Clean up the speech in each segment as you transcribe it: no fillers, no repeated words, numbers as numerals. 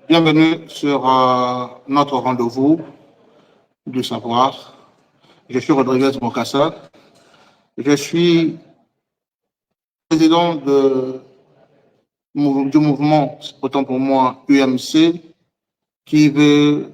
Bienvenue sur notre rendez-vous du savoir. Je suis Rodriguez Mokassa. Je suis président du mouvement, autant pour moi, UMC, qui veut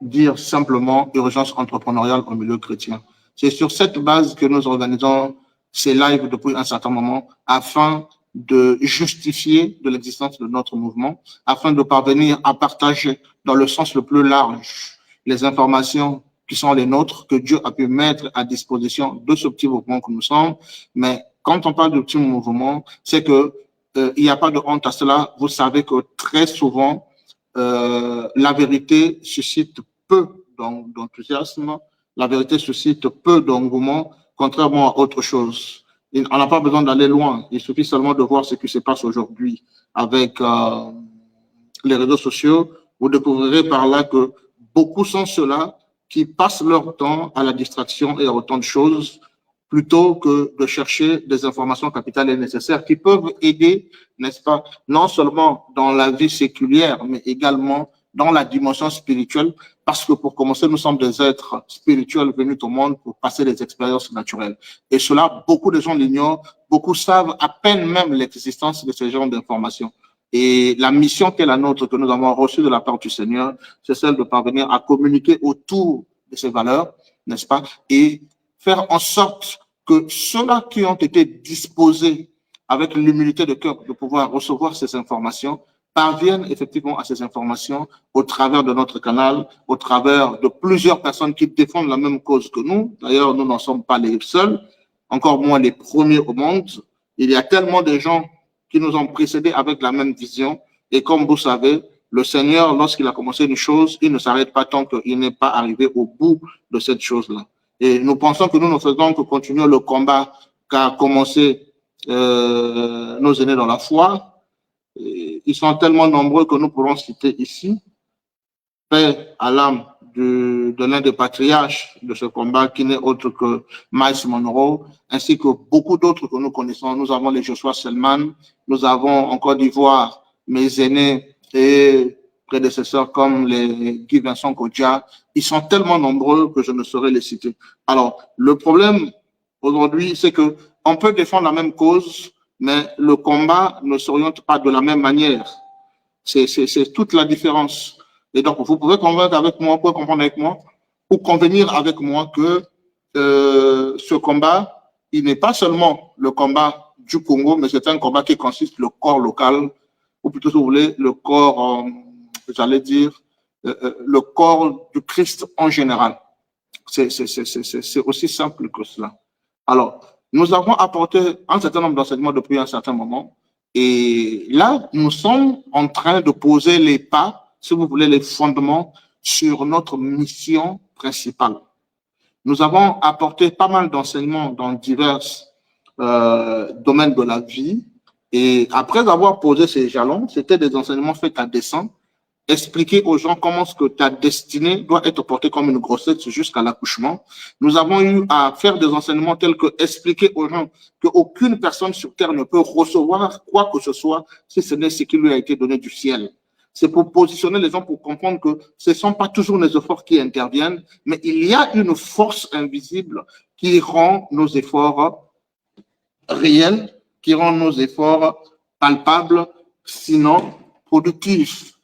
dire simplement urgence entrepreneuriale au milieu chrétien. C'est sur cette base que nous organisons ces lives depuis un certain moment afin de justifier de l'existence de notre mouvement, afin de parvenir à partager dans le sens le plus large les informations qui sont les nôtres, que Dieu a pu mettre à disposition de ce petit mouvement que nous sommes. Mais quand on parle de petit mouvement, c'est que il n'y a pas de honte à cela. Vous savez que très souvent, la vérité suscite peu d'enthousiasme, la vérité suscite peu d'engouement, contrairement à autre chose. On n'a pas besoin d'aller loin, il suffit seulement de voir ce qui se passe aujourd'hui avec les réseaux sociaux. Vous découvrirez par là que beaucoup sont ceux-là qui passent leur temps à la distraction et à autant de choses plutôt que de chercher des informations capitales et nécessaires qui peuvent aider, n'est-ce pas, non seulement dans la vie séculière, mais également dans la dimension spirituelle, parce que pour commencer, nous sommes des êtres spirituels venus au monde pour passer des expériences naturelles. Et cela, beaucoup de gens l'ignorent, beaucoup savent à peine même l'existence de ce genre d'informations. Et la mission qui est la nôtre, que nous avons reçue de la part du Seigneur, c'est celle de parvenir à communiquer autour de ces valeurs, n'est-ce pas, et faire en sorte que ceux-là qui ont été disposés avec l'humilité de cœur de pouvoir recevoir ces informations parviennent effectivement à ces informations au travers de notre canal, au travers de plusieurs personnes qui défendent la même cause que nous. D'ailleurs, nous n'en sommes pas les seuls, encore moins les premiers au monde. Il y a tellement de gens qui nous ont précédés avec la même vision. Et comme vous savez, le Seigneur, lorsqu'il a commencé une chose, il ne s'arrête pas tant qu'il n'est pas arrivé au bout de cette chose-là. Et nous pensons que nous ne faisons que continuer le combat qu'a commencé nos aînés dans la foi. Et ils sont tellement nombreux que nous pourrons citer ici. Paix à l'âme de l'un des patriarches de ce combat, qui n'est autre que Miles Monroe, ainsi que beaucoup d'autres que nous connaissons. Nous avons les Joshua Selman, nous avons en Côte d'Ivoire mes aînés et prédécesseurs comme les Guy Vincent Kodja. Ils sont tellement nombreux que je ne saurais les citer. Alors, le problème aujourd'hui, c'est que on peut défendre la même cause, mais le combat ne s'oriente pas de la même manière. C'est toute la différence. Et donc, vous pouvez convaincre avec moi, vous pouvez comprendre avec moi, ou convenir avec moi que ce combat, il n'est pas seulement le combat du Congo, mais c'est un combat qui consiste le corps local, ou plutôt, si vous voulez, le corps, j'allais dire, le corps du Christ en général. C'est aussi simple que cela. Alors, nous avons apporté un certain nombre d'enseignements depuis un certain moment. Et là, nous sommes en train de poser les pas, si vous voulez, les fondements sur notre mission principale. Nous avons apporté pas mal d'enseignements dans divers domaines de la vie. Et après avoir posé ces jalons, c'était des enseignements faits à dessein, expliquer aux gens comment ce que ta destinée doit être portée comme une grossesse jusqu'à l'accouchement. Nous avons eu à faire des enseignements tels que expliquer aux gens qu'aucune personne sur terre ne peut recevoir quoi que ce soit si ce n'est ce qui lui a été donné du ciel. C'est pour positionner les gens pour comprendre que ce ne sont pas toujours les efforts qui interviennent, mais il y a une force invisible qui rend nos efforts réels, qui rend nos efforts palpables, sinon productifs.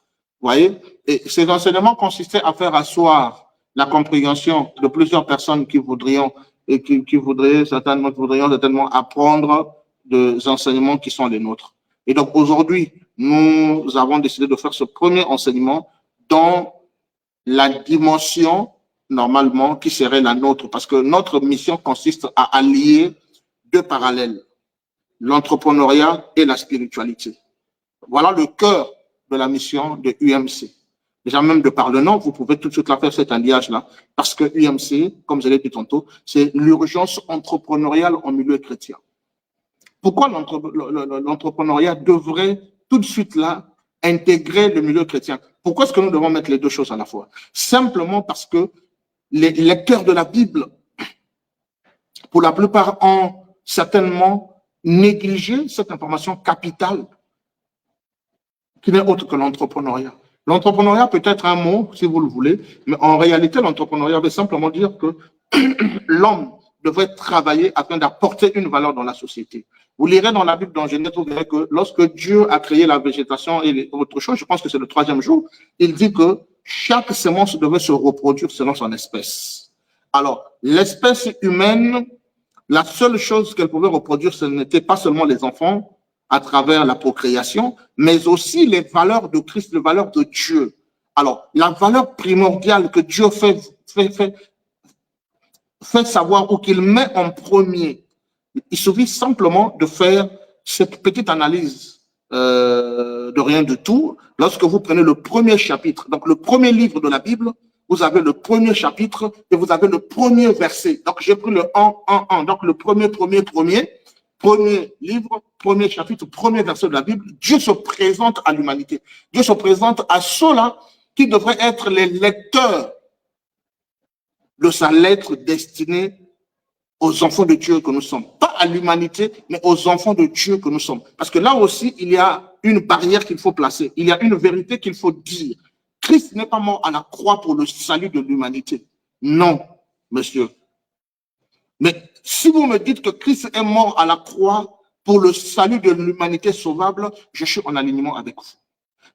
Vous voyez, et ces enseignements consistaient à faire asseoir la compréhension de plusieurs personnes qui voudrions et qui voudraient certainement apprendre des enseignements qui sont les nôtres. Et donc aujourd'hui, nous avons décidé de faire ce premier enseignement dans la dimension normalement qui serait la nôtre, parce que notre mission consiste à allier deux parallèles, l'entrepreneuriat et la spiritualité. Voilà le cœur de la mission de UMC. Déjà même de par le nom, vous pouvez tout de suite la faire cet alliage-là, parce que UMC, comme je l'ai dit tantôt, c'est l'urgence entrepreneuriale en milieu chrétien. Pourquoi l'entrepreneuriat devrait tout de suite là intégrer le milieu chrétien? Pourquoi est-ce que nous devons mettre les deux choses à la fois? Simplement parce que les lecteurs de la Bible, pour la plupart, ont certainement négligé cette information capitale qui n'est autre que l'entrepreneuriat. L'entrepreneuriat peut être un mot, si vous le voulez, mais en réalité, l'entrepreneuriat veut simplement dire que l'homme devrait travailler afin d'apporter une valeur dans la société. Vous lirez dans la Bible dans Genèse, vous verrez que lorsque Dieu a créé la végétation et autre chose, je pense que c'est le 3e jour, il dit que chaque semence devait se reproduire selon son espèce. Alors, l'espèce humaine, la seule chose qu'elle pouvait reproduire, ce n'était pas seulement les enfants à travers la procréation, mais aussi les valeurs de Christ, les valeurs de Dieu. Alors, la valeur primordiale que Dieu fait savoir ou qu'il met en premier, il suffit simplement de faire cette petite analyse de rien du tout. Lorsque vous prenez le premier chapitre, donc le premier livre de la Bible, vous avez le premier chapitre et vous avez le premier verset. Donc, j'ai pris le 1. Donc, le premier livre, premier chapitre, premier verset de la Bible. Dieu se présente à l'humanité. Dieu se présente à ceux-là qui devraient être les lecteurs de sa lettre destinée aux enfants de Dieu que nous sommes. Pas à l'humanité, mais aux enfants de Dieu que nous sommes. Parce que là aussi, il y a une barrière qu'il faut placer. Il y a une vérité qu'il faut dire. Christ n'est pas mort à la croix pour le salut de l'humanité. Non, monsieur. Mais si vous me dites que Christ est mort à la croix pour le salut de l'humanité sauvable, je suis en alignement avec vous.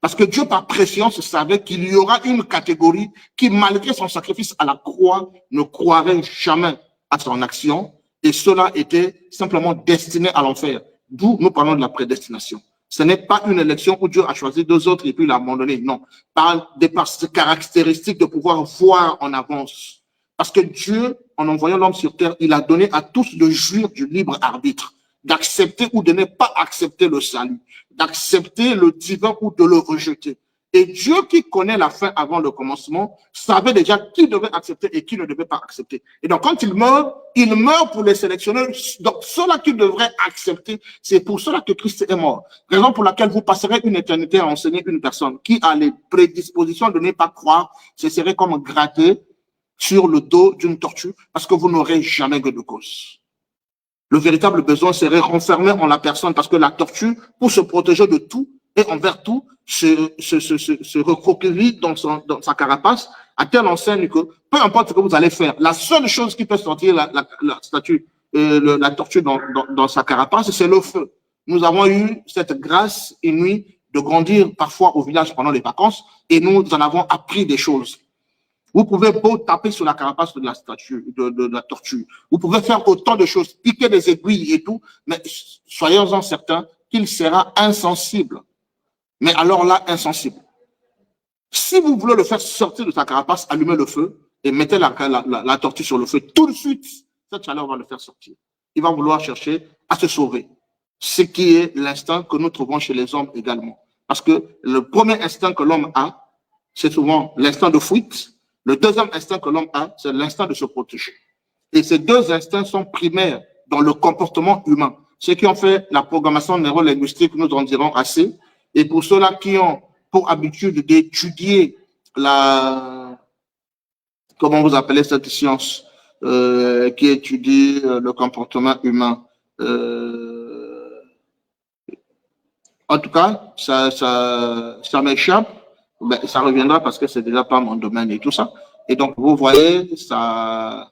Parce que Dieu, par préscience, savait qu'il y aura une catégorie qui, malgré son sacrifice à la croix, ne croirait jamais à son action. Et cela était simplement destiné à l'enfer. D'où nous parlons de la prédestination. Ce n'est pas une élection où Dieu a choisi 2 autres et puis l'a abandonné. Non. Par ces caractéristiques de pouvoir voir en avance. Parce que Dieu, en envoyant l'homme sur terre, il a donné à tous de jouir du libre arbitre, d'accepter ou de ne pas accepter le salut, d'accepter le divin ou de le rejeter. Et Dieu, qui connaît la fin avant le commencement, savait déjà qui devait accepter et qui ne devait pas accepter. Et donc, quand il meurt pour les sélectionner. Donc, ceux-là qui devraient accepter, c'est pour cela que Christ est mort. Raison pour laquelle vous passerez une éternité à enseigner une personne qui a les prédispositions de ne pas croire. Ce serait comme gratter sur le dos d'une tortue parce que vous n'aurez jamais de cause. Le véritable besoin serait renfermé en la personne parce que la tortue, pour se protéger de tout et envers tout, se recroqueville dans sa carapace à telle enseigne que peu importe ce que vous allez faire, la seule chose qui peut sortir la tortue dans sa carapace, c'est le feu. Nous avons eu cette grâce inouïe de grandir parfois au village pendant les vacances et nous en avons appris des choses. Vous pouvez beau taper sur la carapace de la tortue. Vous pouvez faire autant de choses, piquer des aiguilles et tout, mais soyons-en certains qu'il sera insensible. Mais alors là, insensible. Si vous voulez le faire sortir de sa carapace, allumez le feu et mettez la tortue sur le feu. Tout de suite, cette chaleur va le faire sortir. Il va vouloir chercher à se sauver. Ce qui est l'instinct que nous trouvons chez les hommes également. Parce que le premier instinct que l'homme a, c'est souvent l'instinct de fuite. Le deuxième instinct que l'homme a, c'est l'instinct de se protéger. Et ces 2 instincts sont primaires dans le comportement humain. Ceux qui ont fait la programmation neurolinguistique, nous en dirons assez. Et pour ceux-là qui ont pour habitude d'étudier comment vous appelez cette science qui étudie le comportement humain. En tout cas, ça m'échappe. Ben, ça reviendra parce que c'est déjà pas mon domaine et tout ça. Et donc, vous voyez, ça...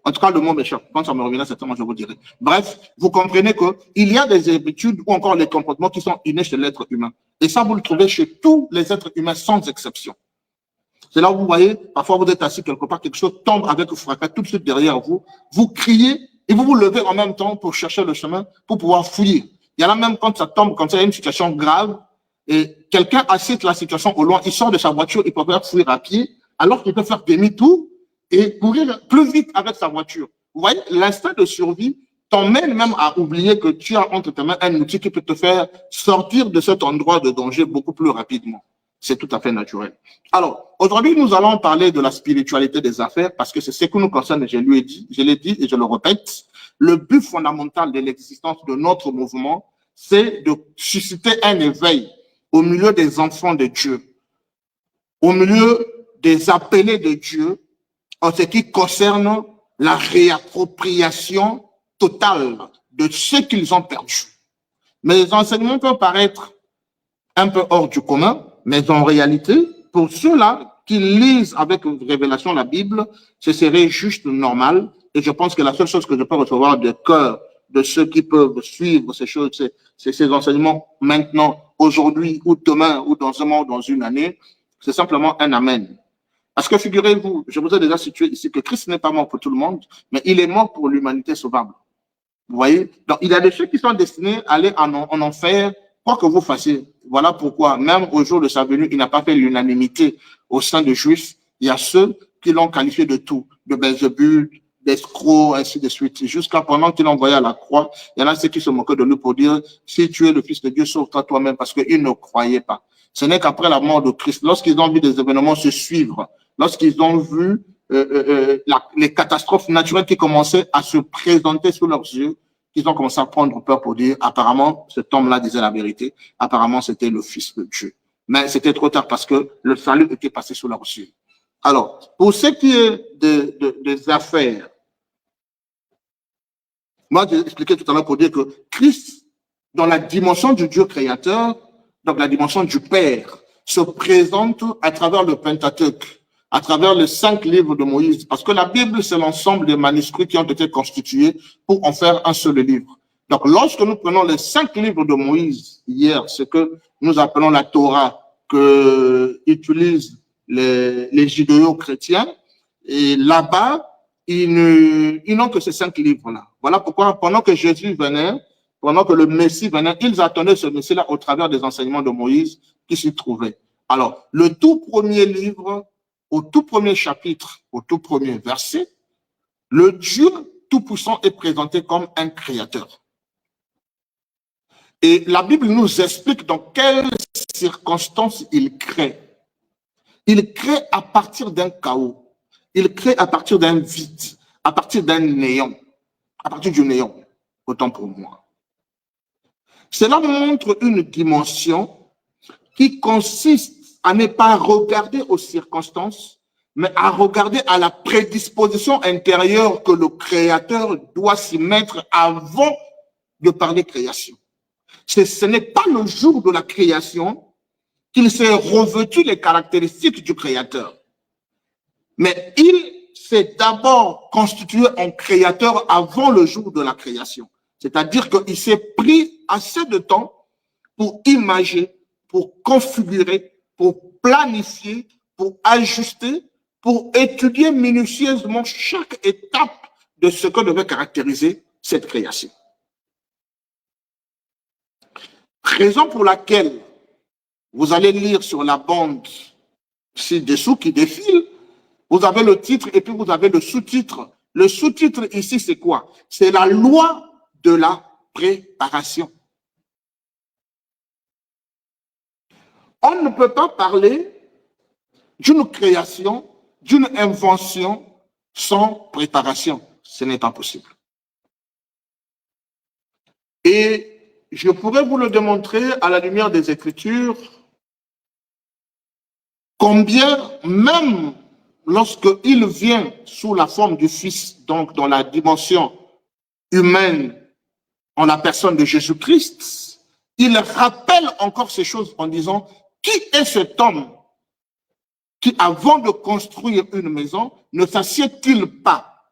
En tout cas, le mot m'échappe. Quand ça me reviendra, certainement, je vous dirai. Bref, vous comprenez qu'il y a des habitudes ou encore les comportements qui sont innés chez l'être humain. Et ça, vous le trouvez chez tous les êtres humains sans exception. C'est là où vous voyez, parfois vous êtes assis quelque part, quelque chose tombe avec le fracas tout de suite derrière vous. Vous criez et vous vous levez en même temps pour chercher le chemin, pour pouvoir fuir. Il y en a même quand ça tombe, quand il y a une situation grave, et quelqu'un assiste la situation au loin, il sort de sa voiture, il peut faire fuir à pied, alors qu'il peut faire demi-tour et courir plus vite avec sa voiture. Vous voyez, l'instinct de survie t'emmène même à oublier que tu as entre tes mains un outil qui peut te faire sortir de cet endroit de danger beaucoup plus rapidement. C'est tout à fait naturel. Alors, aujourd'hui, nous allons parler de la spiritualité des affaires parce que c'est ce qui nous concerne, je l'ai dit et je le répète. Le but fondamental de l'existence de notre mouvement, c'est de susciter un éveil au milieu des enfants de Dieu, au milieu des appelés de Dieu, en ce qui concerne la réappropriation totale de ce qu'ils ont perdu. Mais les enseignements peuvent paraître un peu hors du commun, mais en réalité, pour ceux-là qui lisent avec révélation la Bible, ce serait juste normal. Et je pense que la seule chose que je peux recevoir de cœur de ceux qui peuvent suivre ces choses, ces enseignements maintenant, aujourd'hui, ou demain, ou dans un mois, ou dans une année, c'est simplement un amen. Parce que figurez-vous, je vous ai déjà situé ici que Christ n'est pas mort pour tout le monde, mais il est mort pour l'humanité sauvable. Vous voyez? Donc, il y a des choses qui sont destinées à aller en enfer, quoi que vous fassiez. Voilà pourquoi, même au jour de sa venue, il n'a pas fait l'unanimité au sein des Juifs. Il y a ceux qui l'ont qualifié de tout, de Belzébul, d'escroc, ainsi de suite. Jusqu'à pendant qu'il l'envoyait à la croix, il y en a ceux qui se moquaient de lui pour dire, si tu es le Fils de Dieu, sauve-toi toi-même, parce qu'ils ne croyaient pas. Ce n'est qu'après la mort de Christ, lorsqu'ils ont vu des événements se suivre, lorsqu'ils ont vu les catastrophes naturelles qui commençaient à se présenter sous leurs yeux, qu'ils ont commencé à prendre peur pour dire, apparemment, cet homme-là disait la vérité, apparemment, c'était le Fils de Dieu. Mais c'était trop tard parce que le salut était passé sous leurs yeux. Alors, pour ce qui est des affaires, moi, j'ai expliqué tout à l'heure pour dire que Christ, dans la dimension du Dieu créateur, donc la dimension du Père, se présente à travers le Pentateuque, à travers les 5 livres de Moïse, parce que la Bible, c'est l'ensemble des manuscrits qui ont été constitués pour en faire un seul livre. Donc, lorsque nous prenons les 5 livres de Moïse, hier, ce que nous appelons la Torah, que utilisent les judéo-chrétiens, et là-bas, ils n'ont que ces 5 livres-là. Voilà pourquoi, pendant que Jésus venait, pendant que le Messie venait, ils attendaient ce Messie-là au travers des enseignements de Moïse qui s'y trouvaient. Alors, le tout premier livre, au tout premier chapitre, au tout premier verset, le Dieu Tout-Puissant est présenté comme un créateur. Et la Bible nous explique dans quelles circonstances il crée. Il crée à partir d'un chaos. Il crée à partir d'un vide, à partir d'un néant, à partir du néant, autant pour moi. Cela montre une dimension qui consiste à ne pas regarder aux circonstances, mais à regarder à la prédisposition intérieure que le Créateur doit s'y mettre avant de parler création. Ce n'est pas le jour de la création qu'il s'est revêtu les caractéristiques du Créateur. Mais il s'est d'abord constitué en créateur avant le jour de la création. C'est-à-dire qu'il s'est pris assez de temps pour imager, pour configurer, pour planifier, pour ajuster, pour étudier minutieusement chaque étape de ce que devait caractériser cette création. Raison pour laquelle vous allez lire sur la bande ci-dessous qui défile, vous avez le titre et puis vous avez le sous-titre. Le sous-titre ici, c'est quoi? C'est la loi de la préparation. On ne peut pas parler d'une création, d'une invention sans préparation. Ce n'est pas possible. Et je pourrais vous le démontrer à la lumière des Écritures, combien même lorsqu'il vient sous la forme du Fils, donc dans la dimension humaine, en la personne de Jésus-Christ, il rappelle encore ces choses en disant, qui est cet homme qui, avant de construire une maison, ne s'assied-il pas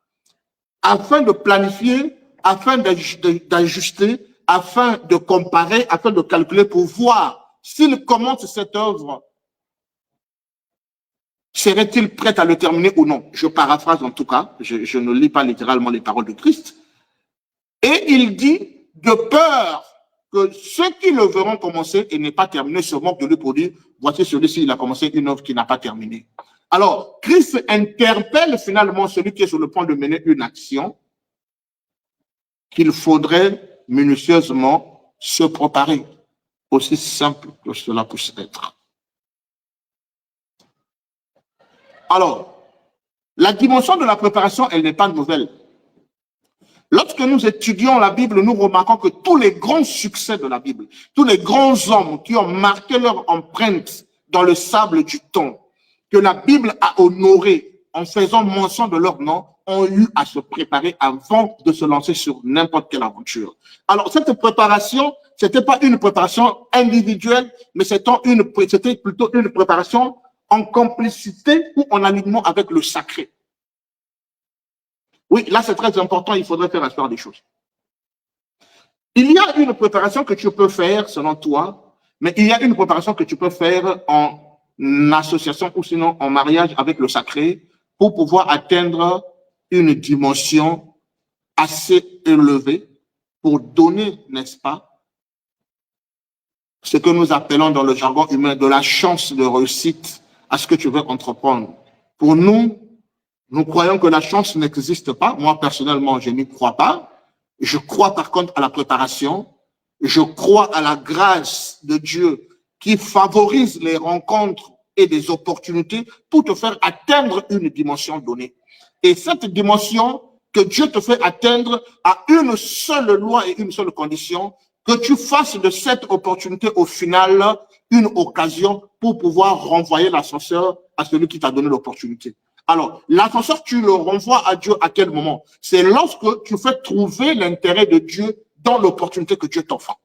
afin de planifier, afin d'ajuster, afin de comparer, afin de calculer pour voir s'il commence cette œuvre, serait-il prêt à le terminer ou non? Je paraphrase en tout cas, je ne lis pas littéralement les paroles de Christ. Et il dit, de peur que ceux qui le verront commencer et n'est pas terminé se moquent de lui pour dire, voici celui-ci, il a commencé une œuvre qui n'a pas terminé. Alors, Christ interpelle finalement celui qui est sur le point de mener une action qu'il faudrait minutieusement se préparer, aussi simple que cela puisse être. Alors, la dimension de la préparation, elle n'est pas nouvelle. Lorsque nous étudions la Bible, nous remarquons que tous les grands succès de la Bible, tous les grands hommes qui ont marqué leur empreinte dans le sable du temps, que la Bible a honoré en faisant mention de leur nom, ont eu à se préparer avant de se lancer sur n'importe quelle aventure. Alors, cette préparation, c'était pas une préparation individuelle, mais c'était plutôt une préparation en complicité ou en alignement avec le sacré. Oui, là, c'est très important, il faudrait faire la part des choses. Il y a une préparation que tu peux faire selon toi, mais il y a une préparation que tu peux faire en association ou sinon en mariage avec le sacré pour pouvoir atteindre une dimension assez élevée pour donner, n'est-ce pas, ce que nous appelons dans le jargon humain de la chance de réussite à ce que tu veux entreprendre. Pour nous, nous croyons que la chance n'existe pas. Moi, personnellement, je n'y crois pas. Je crois par contre à la préparation. Je crois à la grâce de Dieu qui favorise les rencontres et des opportunités pour te faire atteindre une dimension donnée. Et cette dimension que Dieu te fait atteindre a une seule loi et une seule condition, que tu fasses de cette opportunité au final une occasion pour pouvoir renvoyer l'ascenseur à celui qui t'a donné l'opportunité. Alors, l'ascenseur, tu le renvoies à Dieu à quel moment? C'est lorsque tu fais trouver l'intérêt de Dieu dans l'opportunité que Dieu t'offre.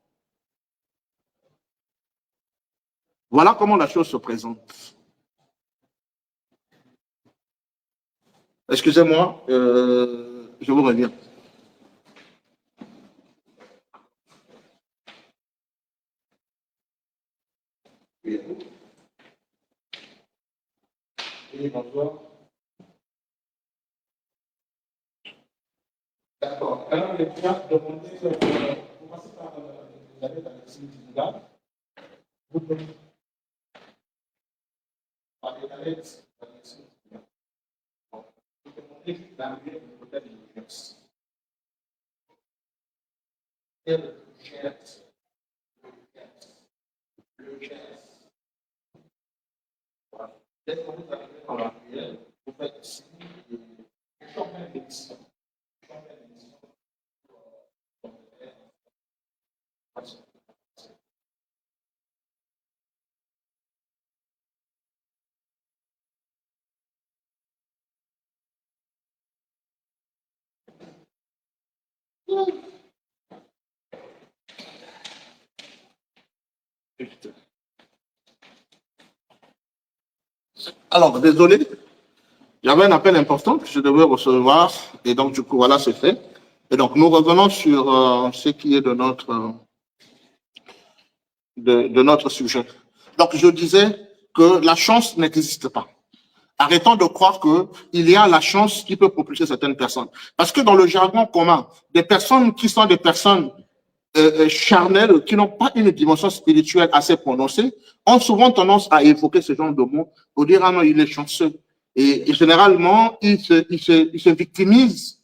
Voilà comment la chose se présente. Excusez-moi, je vous reviens. Oui, bonjour. D'accord. Alors, les gens demandent, commencez par les années d'Alexis Djiboula. Vous pouvez parler d'Alex Djiboula. Vous demandez l'arrivée de l'hôtel de l'Université. Et le geste, le geste. Voilà. Dès que vous arrivez dans la ruelle, vous faites ici le chemin d'édition. Alors, désolé, j'avais un appel important que je devais recevoir et donc du coup, voilà, c'est fait. Et donc, nous revenons sur ce qui est de notre sujet. Donc, je disais que la chance n'existe pas. Arrêtons de croire qu'il y a la chance qui peut propulser certaines personnes. Parce que dans le jargon commun, des personnes qui sont des personnes charnelles, qui n'ont pas une dimension spirituelle assez prononcée, ont souvent tendance à évoquer ce genre de mots pour dire « Ah non, il est chanceux ». Et généralement, ils se victimisent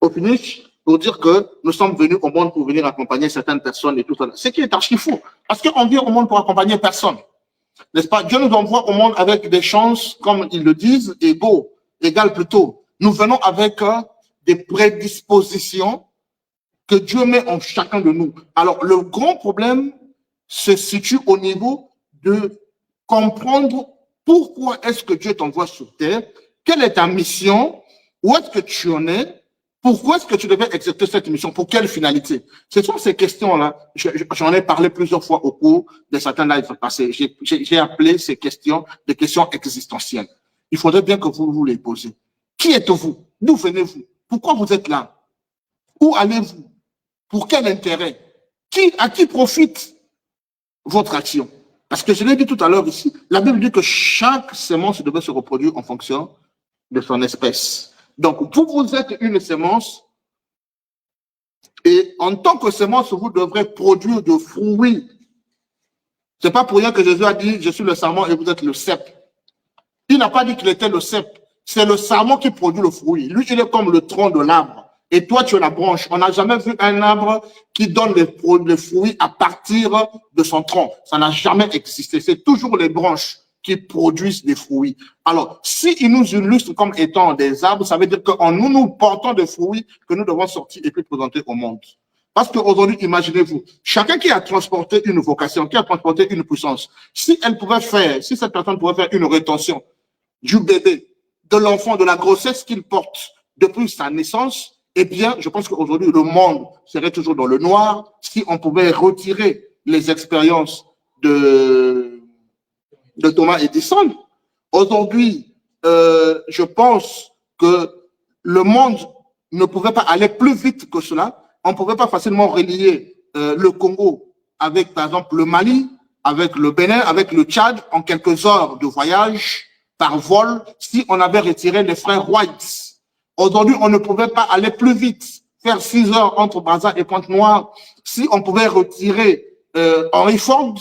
au finish pour dire que nous sommes venus au monde pour venir accompagner certaines personnes et tout ça. Ce qui est archi fou. Parce qu'on vient au monde pour accompagner personne. N'est-ce pas? Dieu nous envoie au monde avec des chances, comme ils le disent, égaux, égales plutôt. Nous venons avec des prédispositions que Dieu met en chacun de nous. Alors, le grand problème se situe au niveau de comprendre pourquoi est-ce que Dieu t'envoie sur terre, quelle est ta mission, où est-ce que tu en es, pourquoi est-ce que tu devais exercer cette mission, pour quelle finalité. Ce sont ces questions-là, j'en ai parlé plusieurs fois au cours de certains lives passés. J'ai appelé ces questions des questions existentielles. Il faudrait bien que vous vous les posez. Qui êtes-vous? D'où venez-vous? Pourquoi vous êtes là? Où allez-vous? Pour quel intérêt? À qui profite votre action? Parce que je l'ai dit tout à l'heure ici, la Bible dit que chaque semence devait se reproduire en fonction de son espèce. Donc, vous êtes une semence et en tant que semence, vous devrez produire de fruits. Ce n'est pas pour rien que Jésus a dit, je suis le sarment et vous êtes le cep. Il n'a pas dit qu'il était le cep. C'est le sarment qui produit le fruit. Lui, il est comme le tronc de l'arbre. Et toi, tu es la branche. On n'a jamais vu un arbre qui donne les fruits à partir de son tronc. Ça n'a jamais existé. C'est toujours les branches qui produisent des fruits. Alors, s'ils nous illustrent comme étant des arbres, ça veut dire qu'en nous portons des fruits que nous devons sortir et puis présenter au monde. Parce qu'aujourd'hui, imaginez-vous, chacun qui a transporté une vocation, qui a transporté une puissance, si cette personne pouvait faire une rétention du bébé de l'enfant, de la grossesse qu'il porte depuis sa naissance, eh bien, je pense qu'aujourd'hui, le monde serait toujours dans le noir si on pouvait retirer les expériences de Thomas Edison. Aujourd'hui, je pense que le monde ne pouvait pas aller plus vite que cela. On ne pouvait pas facilement relier le Congo avec, par exemple, le Mali, avec le Bénin, avec le Tchad, en quelques heures de voyage par vol, si on avait retiré les frères White. Aujourd'hui, on ne pouvait pas aller plus vite, faire 6 heures entre Brazza et Pointe-Noire, si on pouvait retirer Henry Ford.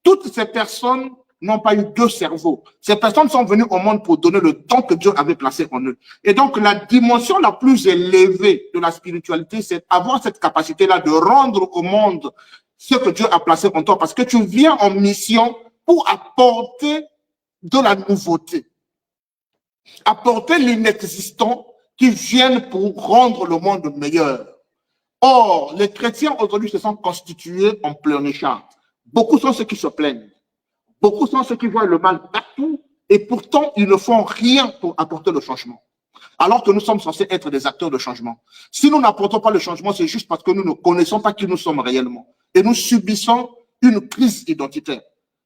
Toutes ces personnes n'ont pas eu deux cerveaux. Ces personnes sont venues au monde pour donner le don que Dieu avait placé en eux. Et donc, la dimension la plus élevée de la spiritualité, c'est avoir cette capacité-là de rendre au monde ce que Dieu a placé en toi, parce que tu viens en mission pour apporter de la nouveauté, apporter l'inexistant qui viennent pour rendre le monde meilleur. Or, les chrétiens aujourd'hui se sont constitués en pleurnichards. Beaucoup sont ceux qui se plaignent. Beaucoup sont ceux qui voient le mal partout et pourtant ils ne font rien pour apporter le changement. Alors que nous sommes censés être des acteurs de changement. Si nous n'apportons pas le changement, c'est juste parce que nous ne connaissons pas qui nous sommes réellement. Et nous subissons une crise identitaire.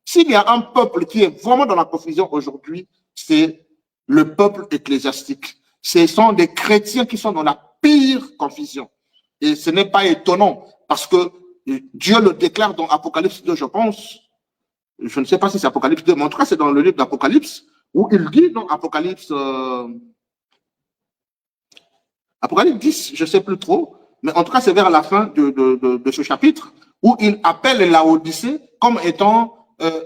S'il y a un peuple qui est vraiment dans la confusion aujourd'hui, c'est le peuple ecclésiastique. Ce sont des chrétiens qui sont dans la pire confusion. Et ce n'est pas étonnant parce que Dieu le déclare dans Apocalypse 2, je pense. Je ne sais pas si c'est Apocalypse 2, mais en tout cas, c'est dans le livre d'Apocalypse où il dit dans Apocalypse, Apocalypse 10, je ne sais plus trop, mais en tout cas, c'est vers la fin de ce chapitre où il appelle Laodicée comme étant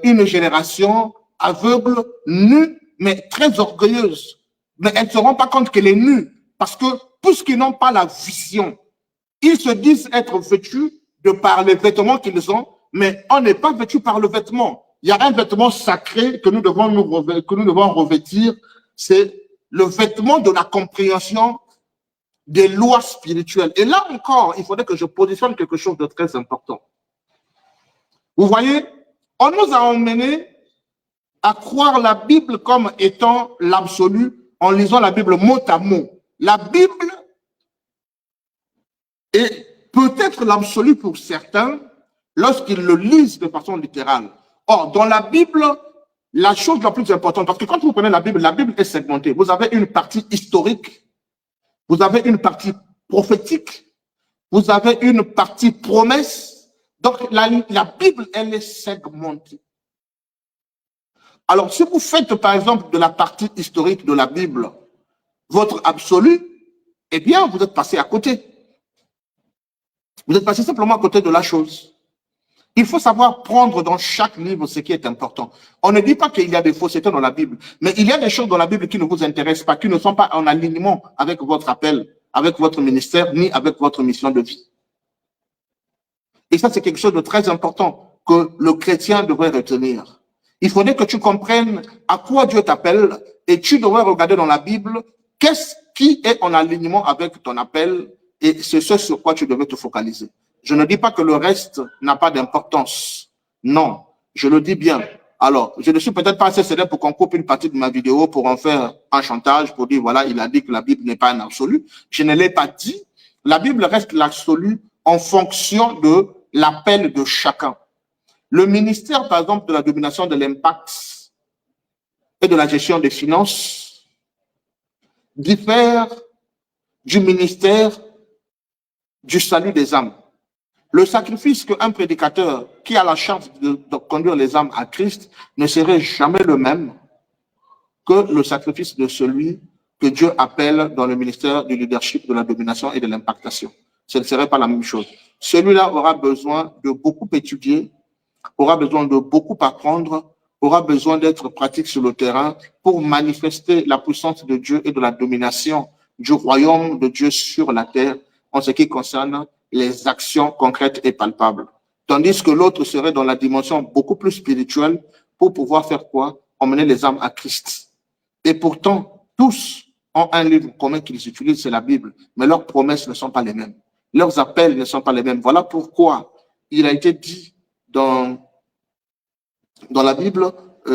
une génération aveugle, nue, mais très orgueilleuse. Mais elle ne se rend pas compte qu'elle est nue parce que, puisqu'ils n'ont pas la vision, ils se disent être vêtus de par les vêtements qu'ils ont, mais on n'est pas vêtu par le vêtement. Il y a un vêtement sacré que nous devons revêtir, c'est le vêtement de la compréhension des lois spirituelles. Et là encore, il faudrait que je positionne quelque chose de très important. Vous voyez, on nous a emmenés à croire la Bible comme étant l'absolu en lisant la Bible mot à mot. La Bible est peut-être l'absolu pour certains lorsqu'ils le lisent de façon littérale. Or, dans la Bible, la chose la plus importante, parce que quand vous prenez la Bible est segmentée. Vous avez une partie historique, vous avez une partie prophétique, vous avez une partie promesse. Donc, la Bible, elle est segmentée. Alors, si vous faites, par exemple, de la partie historique de la Bible, votre absolu, eh bien, vous êtes passé à côté. Vous êtes passé simplement à côté de la chose. Il faut savoir prendre dans chaque livre ce qui est important. On ne dit pas qu'il y a des faussetés dans la Bible, mais il y a des choses dans la Bible qui ne vous intéressent pas, qui ne sont pas en alignement avec votre appel, avec votre ministère, ni avec votre mission de vie. Et ça, c'est quelque chose de très important que le chrétien devrait retenir. Il faudrait que tu comprennes à quoi Dieu t'appelle et tu devrais regarder dans la Bible qu'est-ce qui est en alignement avec ton appel et c'est ce sur quoi tu devrais te focaliser. Je ne dis pas que le reste n'a pas d'importance. Non, je le dis bien. Alors, je ne suis peut-être pas assez célèbre pour qu'on coupe une partie de ma vidéo pour en faire un chantage, pour dire, voilà, il a dit que la Bible n'est pas un absolu. Je ne l'ai pas dit. La Bible reste l'absolu en fonction de l'appel de chacun. Le ministère, par exemple, de la domination de l'impact et de la gestion des finances diffère du ministère du salut des âmes. Le sacrifice qu'un prédicateur qui a la chance de conduire les âmes à Christ ne serait jamais le même que le sacrifice de celui que Dieu appelle dans le ministère du leadership, de la domination et de l'impactation. Ce ne serait pas la même chose. Celui-là aura besoin de beaucoup étudier, aura besoin de beaucoup apprendre, aura besoin d'être pratique sur le terrain pour manifester la puissance de Dieu et de la domination du royaume de Dieu sur la terre en ce qui concerne les actions concrètes et palpables. Tandis que l'autre serait dans la dimension beaucoup plus spirituelle pour pouvoir faire quoi? Emmener les âmes à Christ. Et pourtant, tous ont un livre commun qu'ils utilisent, c'est la Bible, mais leurs promesses ne sont pas les mêmes. Leurs appels ne sont pas les mêmes. Voilà pourquoi il a été dit dans la Bible,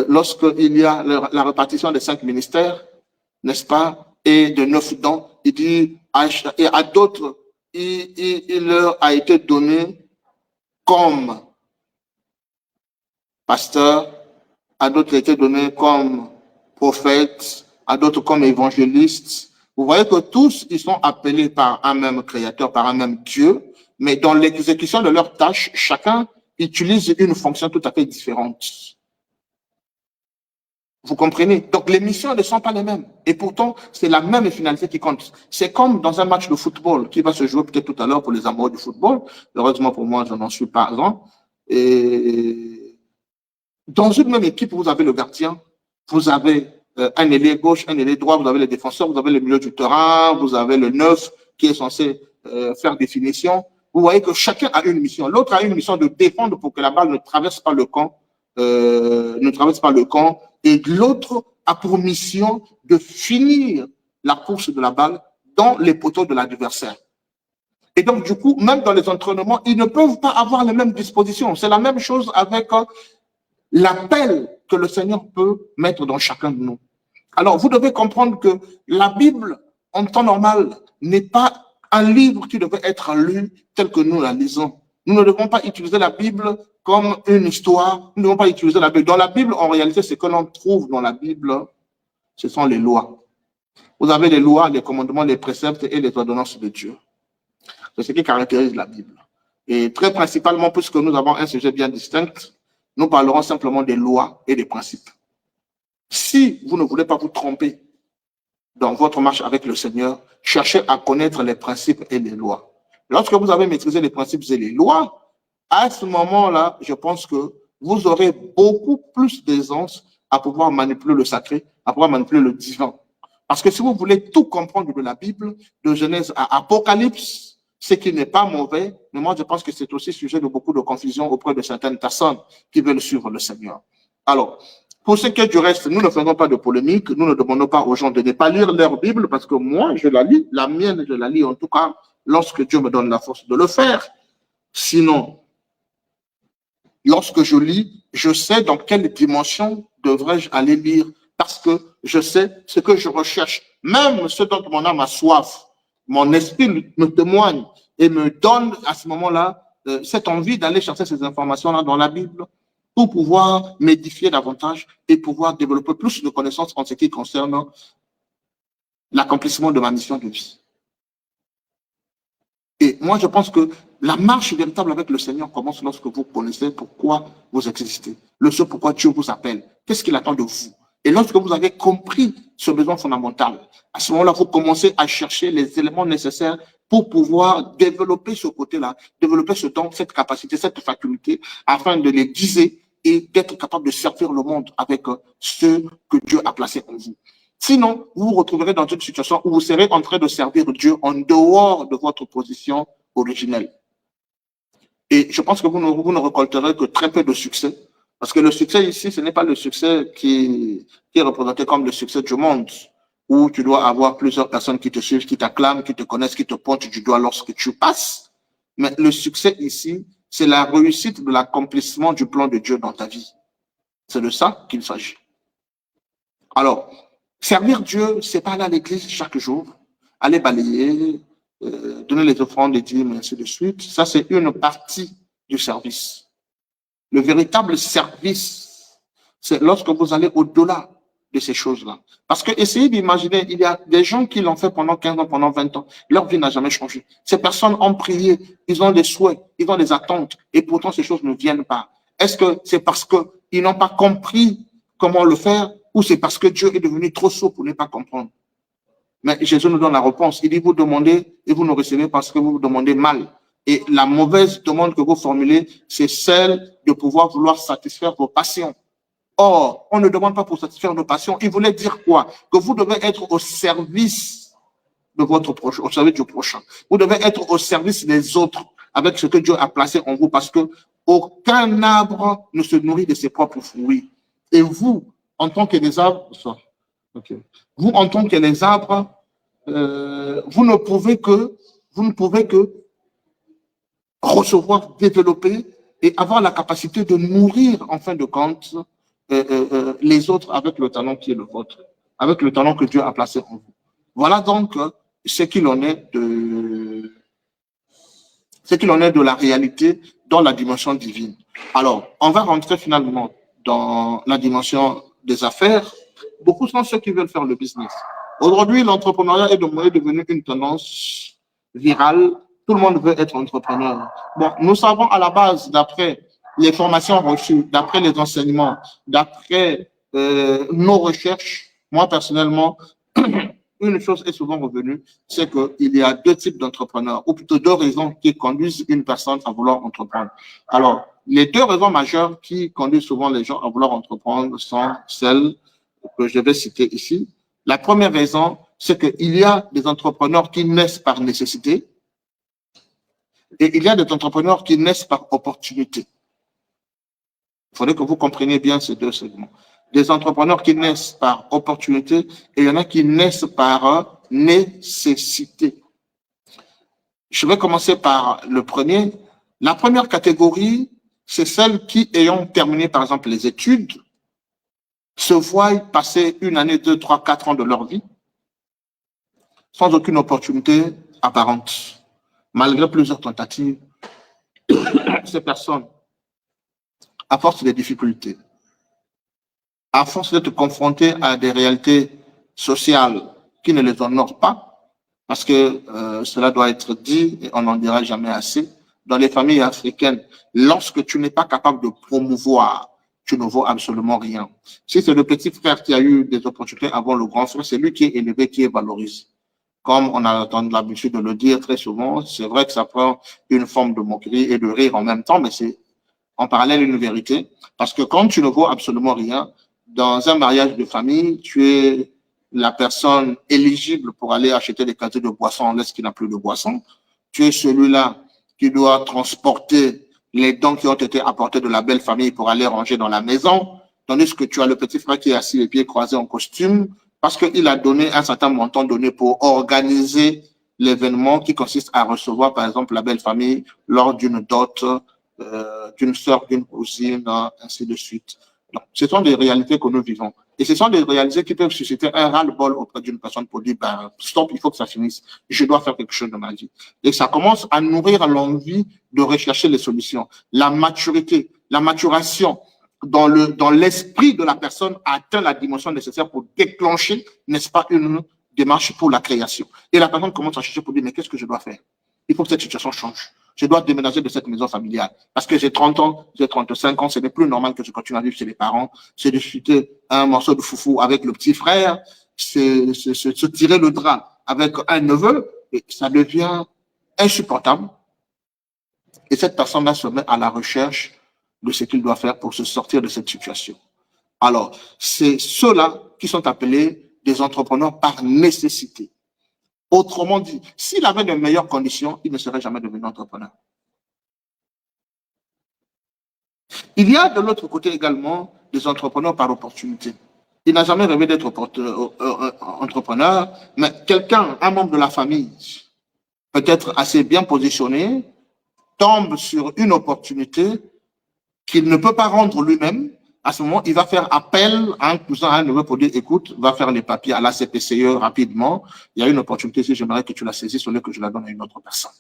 lorsqu'il y a la répartition des 5 ministères, n'est-ce pas, et de 9 dents. Il dit, et à d'autres, il leur a été donné comme pasteur, à d'autres été donné comme prophètes, à d'autres comme évangélistes. Vous voyez que tous, ils sont appelés par un même créateur, par un même Dieu, mais dans l'exécution de leurs tâches, chacun utilise une fonction tout à fait différente. Vous comprenez? Donc, les missions ne sont pas les mêmes. Et pourtant, c'est la même finalité qui compte. C'est comme dans un match de football qui va se jouer peut-être tout à l'heure pour les amoureux du football. Heureusement pour moi, je n'en suis pas un. Et dans une même équipe, vous avez le gardien, vous avez un ailier gauche, un ailier droit, vous avez les défenseurs, vous avez le milieu du terrain, vous avez le neuf qui est censé faire des finitions. Vous voyez que chacun a une mission. L'autre a une mission de défendre pour que la balle ne traverse pas le camp, et l'autre a pour mission de finir la course de la balle dans les poteaux de l'adversaire. Et donc, du coup, même dans les entraînements, ils ne peuvent pas avoir les mêmes dispositions. C'est la même chose avec l'appel que le Seigneur peut mettre dans chacun de nous. Alors, vous devez comprendre que la Bible, en temps normal, n'est pas un livre qui devait être lu tel que nous la lisons. Nous ne devons pas utiliser la Bible comme une histoire. Nous ne devons pas utiliser la Bible. Dans la Bible, en réalité, ce que l'on trouve dans la Bible, ce sont les lois. Vous avez les lois, les commandements, les préceptes et les ordonnances de Dieu. C'est ce qui caractérise la Bible. Et très principalement, puisque nous avons un sujet bien distinct, nous parlerons simplement des lois et des principes. Si vous ne voulez pas vous tromper dans votre marche avec le Seigneur, cherchez à connaître les principes et les lois. Lorsque vous avez maîtrisé les principes et les lois, à ce moment-là, je pense que vous aurez beaucoup plus d'aisance à pouvoir manipuler le sacré, à pouvoir manipuler le divin. Parce que si vous voulez tout comprendre de la Bible, de Genèse à Apocalypse, ce qui n'est pas mauvais, mais moi je pense que c'est aussi sujet de beaucoup de confusion auprès de certaines personnes qui veulent suivre le Seigneur. Alors, pour ce qui est du reste, nous ne faisons pas de polémique, nous ne demandons pas aux gens de ne pas lire leur Bible, parce que moi, je la lis, la mienne, je la lis en tout cas, lorsque Dieu me donne la force de le faire. Sinon, lorsque je lis, je sais dans quelle dimension devrais-je aller lire, parce que je sais ce que je recherche. Même ce dont mon âme a soif, mon esprit me témoigne et me donne à ce moment-là cette envie d'aller chercher ces informations-là dans la Bible pour pouvoir m'édifier davantage et pouvoir développer plus de connaissances en ce qui concerne l'accomplissement de ma mission de vie. Et moi, je pense que la marche véritable avec le Seigneur commence lorsque vous connaissez pourquoi vous existez, le ce pourquoi Dieu vous appelle, qu'est-ce qu'il attend de vous. Et lorsque vous avez compris ce besoin fondamental, à ce moment-là, vous commencez à chercher les éléments nécessaires pour pouvoir développer ce côté-là, développer ce don, cette capacité, cette faculté, afin de les guiser et d'être capable de servir le monde avec ce que Dieu a placé en vous. Sinon, vous vous retrouverez dans une situation où vous serez en train de servir Dieu en dehors de votre position originelle. Et je pense que vous ne récolterez que très peu de succès. Parce que le succès ici, ce n'est pas le succès qui est représenté comme le succès du monde, où tu dois avoir plusieurs personnes qui te suivent, qui t'acclament, qui te connaissent, qui te pointent du doigt lorsque tu passes. Mais le succès ici, c'est la réussite de l'accomplissement du plan de Dieu dans ta vie. C'est de ça qu'il s'agit. Alors, servir Dieu, c'est pas aller à l'église chaque jour, aller balayer, donner les offrandes, les dîmes, et ainsi de suite. Ça, c'est une partie du service. Le véritable service, c'est lorsque vous allez au-delà de ces choses-là. Parce que essayez d'imaginer, il y a des gens qui l'ont fait pendant 15 ans, pendant 20 ans. Leur vie n'a jamais changé. Ces personnes ont prié, ils ont des souhaits, ils ont des attentes, et pourtant ces choses ne viennent pas. Est-ce que c'est parce qu'ils n'ont pas compris comment le faire, ou c'est parce que Dieu est devenu trop sot pour ne pas comprendre? Mais Jésus nous donne la réponse. Il dit, vous demandez et vous ne recevez parce que vous demandez mal. Et la mauvaise demande que vous formulez, c'est celle de pouvoir vouloir satisfaire vos passions. Or, on ne demande pas pour satisfaire nos passions. Il voulait dire quoi? Que vous devez être au service de votre prochain, au service du prochain. Vous devez être au service des autres avec ce que Dieu a placé en vous, parce que aucun arbre ne se nourrit de ses propres fruits. Et vous, en tant que des arbres, vous, en tant que les arbres, vous ne pouvez que recevoir, développer et avoir la capacité de nourrir, en fin de compte, les autres avec le talent qui est le vôtre. avec le talent que Dieu a placé en vous. Voilà donc ce qu'il en est de la réalité dans la dimension divine. Alors, on va rentrer finalement dans la dimension des affaires. Beaucoup sont ceux qui veulent faire le business. Aujourd'hui, l'entrepreneuriat est devenu une tendance virale. Tout le monde veut être entrepreneur. Bon, nous savons à la base, d'après les formations reçues, d'après les enseignements, d'après nos recherches, moi personnellement, une chose est souvent revenue, c'est qu'il y a deux types d'entrepreneurs, ou plutôt deux raisons qui conduisent une personne à vouloir entreprendre. Alors, les deux raisons majeures qui conduisent souvent les gens à vouloir entreprendre sont celles que je vais citer ici. La première raison, c'est qu'il y a des entrepreneurs qui naissent par nécessité et il y a des entrepreneurs qui naissent par opportunité. Il faudrait que vous compreniez bien ces deux segments. Des entrepreneurs qui naissent par opportunité et il y en a qui naissent par nécessité. Je vais commencer par le premier. La première catégorie, c'est celle qui, ayant terminé par exemple les études, se voient passer 1 année, 2, 3, 4 ans de leur vie sans aucune opportunité apparente. Malgré plusieurs tentatives, ces personnes, à force des difficultés, à force d'être confrontées à des réalités sociales qui ne les honorent pas, parce que cela doit être dit et on n'en dira jamais assez, dans les familles africaines, lorsque tu n'es pas capable de promouvoir, tu ne vaux absolument rien. Si c'est le petit frère qui a eu des opportunités avant le grand frère, c'est lui qui est élevé, qui est valorisé. Comme on a l'habitude de le dire très souvent, c'est vrai que ça prend une forme de moquerie et de rire en même temps, mais c'est en parallèle une vérité. Parce que quand tu ne vaux absolument rien, dans un mariage de famille, tu es la personne éligible pour aller acheter des cadeaux de boissons en laisse qui n'a plus de boissons. Tu es celui-là qui doit transporter les dons qui ont été apportés de la belle famille pour aller ranger dans la maison, tandis que tu as le petit frère qui est assis les pieds croisés en costume, parce qu'il a donné un certain montant donné pour organiser l'événement qui consiste à recevoir, par exemple, la belle famille lors d'une dot, d'une sœur, d'une cousine, ainsi de suite. Donc, ce sont des réalités que nous vivons. Et ce sont des réalités qui peuvent susciter un ras-le-bol auprès d'une personne pour dire, ben, stop, il faut que ça finisse. Je dois faire quelque chose de ma vie. Et ça commence à nourrir l'envie de rechercher les solutions. La maturité, la maturation dans l'esprit de la personne atteint la dimension nécessaire pour déclencher, n'est-ce pas, une démarche pour la création. Et la personne commence à chercher pour dire, mais qu'est-ce que je dois faire? Il faut que cette situation change. Je dois déménager de cette maison familiale. Parce que j'ai 30 ans, j'ai 35 ans, ce n'est plus normal que je continue à vivre chez les parents. C'est de chuter un morceau de foufou avec le petit frère, se tirer le drap avec un neveu, et ça devient insupportable. Et cette personne-là se met à la recherche de ce qu'il doit faire pour se sortir de cette situation. Alors, c'est ceux-là qui sont appelés des entrepreneurs par nécessité. Autrement dit, s'il avait de meilleures conditions, il ne serait jamais devenu entrepreneur. Il y a de l'autre côté également des entrepreneurs par opportunité. Il n'a jamais rêvé d'être entrepreneur, mais quelqu'un, un membre de la famille, peut-être assez bien positionné, tombe sur une opportunité qu'il ne peut pas rendre lui-même. À ce moment, il va faire appel à un cousin, à un neveu pour dire, écoute, va faire les papiers à la CPCE rapidement. Il y a une opportunité, si j'aimerais que tu la saisisses, au lieu que je la donne à une autre personne.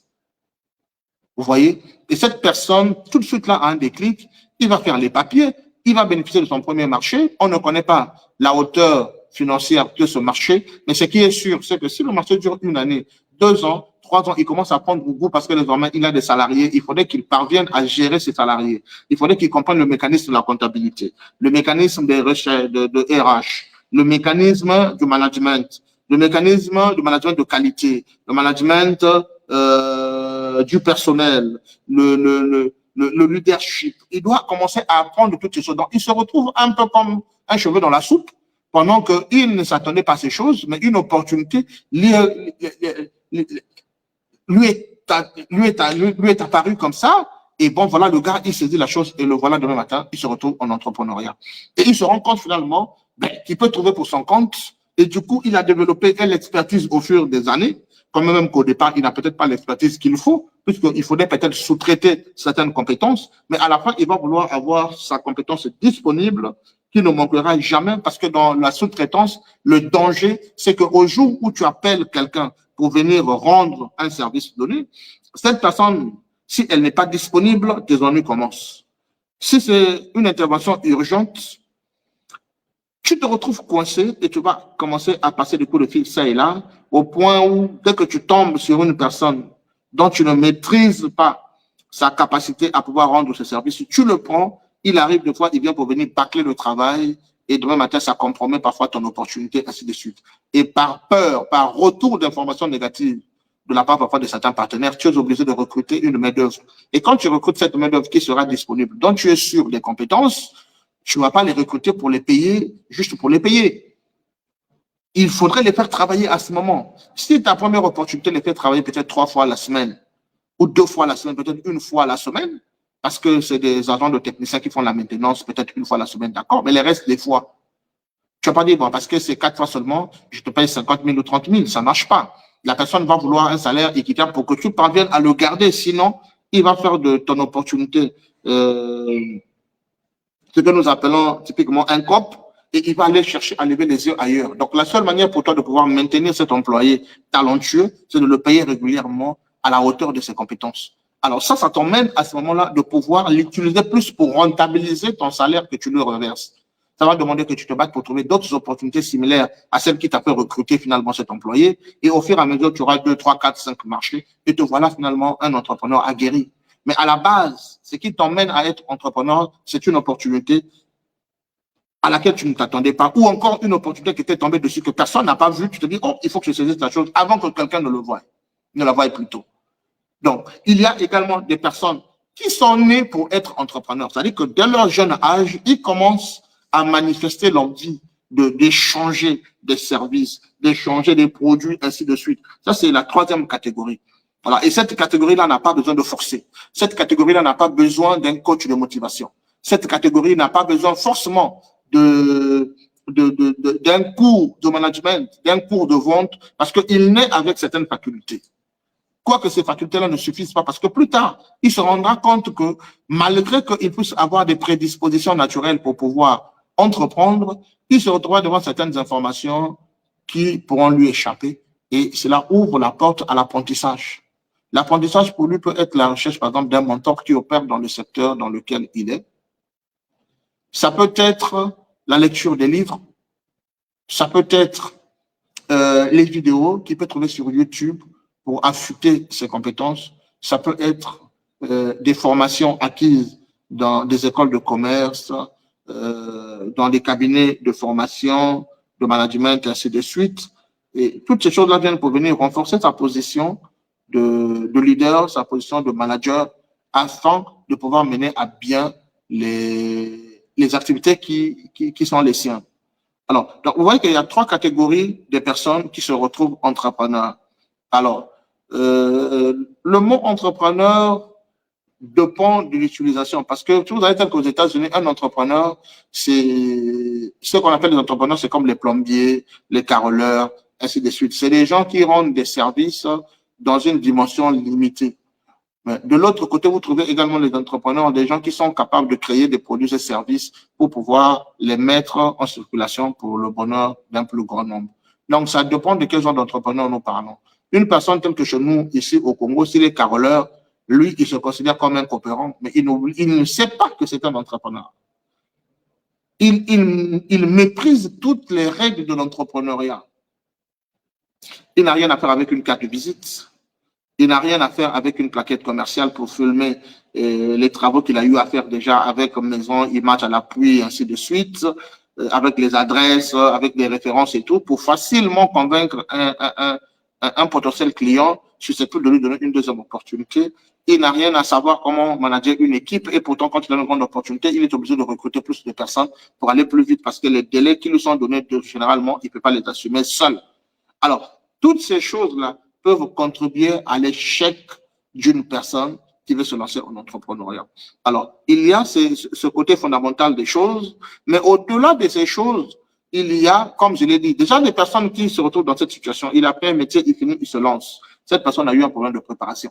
Vous voyez? Et cette personne, tout de suite là, a un déclic, il va faire les papiers, il va bénéficier de son premier marché. On ne connaît pas la hauteur financière de ce marché, mais ce qui est sûr, c'est que si le marché dure 1 année, 2 ans, 3 ans, il commence à prendre goût parce que désormais, il a des salariés. Il faudrait qu'il parvienne à gérer ses salariés. Il faudrait qu'il comprenne le mécanisme de la comptabilité, le mécanisme des recherches, de RH, le mécanisme du management, le mécanisme du management de qualité, le management du personnel, le leadership. Il doit commencer à apprendre toutes ces choses. Donc, il se retrouve un peu comme un cheveu dans la soupe, pendant qu'il ne s'attendait pas à ces choses, mais une opportunité lui est apparu comme ça. Et bon, voilà, le gars, il saisit la chose et le voilà demain matin, il se retrouve en entrepreneuriat. Et il se rend compte finalement qu'il peut trouver pour son compte. Et du coup, il a développé l'expertise au fur des années, quand même qu'au départ, il n'a peut-être pas l'expertise qu'il faut, puisqu'il faudrait peut-être sous-traiter certaines compétences, mais à la fin, il va vouloir avoir sa compétence disponible qui ne manquera jamais parce que dans la sous-traitance, le danger, c'est qu'au jour où tu appelles quelqu'un pour venir rendre un service donné, cette personne, si elle n'est pas disponible, tes ennuis commencent. Si c'est une intervention urgente, tu te retrouves coincé et tu vas commencer à passer des coups de fil ça et là, au point où dès que tu tombes sur une personne dont tu ne maîtrises pas sa capacité à pouvoir rendre ce service, tu le prends, il arrive des fois, il vient pour venir bâcler le travail et demain matin, ça compromet parfois ton opportunité, ainsi de suite. Et par peur, par retour d'informations négatives de la part parfois de certains partenaires, tu es obligé de recruter une main-d'œuvre. Et quand tu recrutes cette main-d'œuvre qui sera disponible, dont tu es sûr des compétences, tu ne vas pas les recruter pour les payer, juste pour les payer. Il faudrait les faire travailler à ce moment. Si ta première opportunité les fait travailler peut-être 3 fois la semaine, ou 2 fois la semaine, peut-être 1 fois la semaine, parce que c'est des agents de techniciens qui font la maintenance, peut-être 1 fois la semaine, d'accord, mais les restes des fois, tu vas pas dire, bon, parce que c'est 4 fois seulement, je te paye 50 000 ou 30 000, ça ne marche pas. La personne va vouloir un salaire équitable pour que tu parviennes à le garder, sinon, il va faire de ton opportunité ce que nous appelons typiquement un COP, et il va aller chercher à lever les yeux ailleurs. Donc, la seule manière pour toi de pouvoir maintenir cet employé talentueux, c'est de le payer régulièrement à la hauteur de ses compétences. Alors ça t'emmène à ce moment-là de pouvoir l'utiliser plus pour rentabiliser ton salaire que tu lui reverses. Ça va demander que tu te battes pour trouver d'autres opportunités similaires à celles qui t'a fait recruter finalement cet employé. Et au fur et à mesure, tu auras 2, 3, 4, 5 marchés et te voilà finalement un entrepreneur aguerri. Mais à la base, ce qui t'emmène à être entrepreneur, c'est une opportunité à laquelle tu ne t'attendais pas, ou encore une opportunité qui t'est tombée dessus que personne n'a pas vu. Tu te dis, oh, il faut que je saisisse la chose avant que quelqu'un ne le voie, ne la voie plus tôt. Donc, il y a également des personnes qui sont nées pour être entrepreneurs. C'est-à-dire que dès leur jeune âge, ils commencent à manifester l'envie d'échanger des services, d'échanger des produits, ainsi de suite. Ça, c'est la troisième catégorie. Voilà. Et cette catégorie-là n'a pas besoin de forcer. Cette catégorie-là n'a pas besoin d'un coach de motivation. Cette catégorie n'a pas besoin forcément d'un cours de management, d'un cours de vente, parce qu'il naît avec certaines facultés. Quoique ces facultés-là ne suffisent pas, parce que plus tard, il se rendra compte que malgré qu'il puisse avoir des prédispositions naturelles pour pouvoir entreprendre, il se retrouvera devant certaines informations qui pourront lui échapper et cela ouvre la porte à l'apprentissage. L'apprentissage pour lui peut être la recherche, par exemple, d'un mentor qui opère dans le secteur dans lequel il est. Ça peut être la lecture des livres. Ça peut être les vidéos qu'il peut trouver sur YouTube pour affûter ses compétences. Ça peut être des formations acquises dans des écoles de commerce, dans des cabinets de formation, de management, ainsi de suite. Et toutes ces choses-là viennent pour venir renforcer sa position de leader, sa position de manager, afin de pouvoir mener à bien les activités qui sont les siennes. Alors, donc vous voyez qu'il y a 3 catégories de personnes qui se retrouvent entrepreneurs. Alors, le mot entrepreneur dépend de l'utilisation parce que vous avez tel qu'aux États-Unis, un entrepreneur, c'est ce qu'on appelle les entrepreneurs, c'est comme les plombiers, les carreleurs, ainsi de suite. C'est des gens qui rendent des services dans une dimension limitée. Mais de l'autre côté, vous trouvez également les entrepreneurs, des gens qui sont capables de créer des produits et services pour pouvoir les mettre en circulation pour le bonheur d'un plus grand nombre. Donc, ça dépend de quel genre d'entrepreneur nous parlons. Une personne telle que chez nous, ici au Congo, s'il est carreleur, lui, il se considère comme un coopérant, mais il ne sait pas que c'est un entrepreneur. Il méprise toutes les règles de l'entrepreneuriat. Il n'a rien à faire avec une carte de visite. Il n'a rien à faire avec une plaquette commerciale pour filmer les travaux qu'il a eu à faire déjà avec maison, image à l'appui, ainsi de suite, avec les adresses, avec des références et tout, pour facilement convaincre un potentiel client susceptible de lui donner une deuxième opportunité. Il n'a rien à savoir comment manager une équipe et pourtant, quand il a une grande opportunité, il est obligé de recruter plus de personnes pour aller plus vite parce que les délais qui lui sont donnés, généralement, il ne peut pas les assumer seul. Alors, toutes ces choses-là peuvent contribuer à l'échec d'une personne qui veut se lancer en entrepreneuriat. Alors, il y a ce côté fondamental des choses, mais au-delà de ces choses, il y a, comme je l'ai dit, déjà des personnes qui se retrouvent dans cette situation. Il a fait un métier, il finit, il se lance. Cette personne a eu un problème de préparation.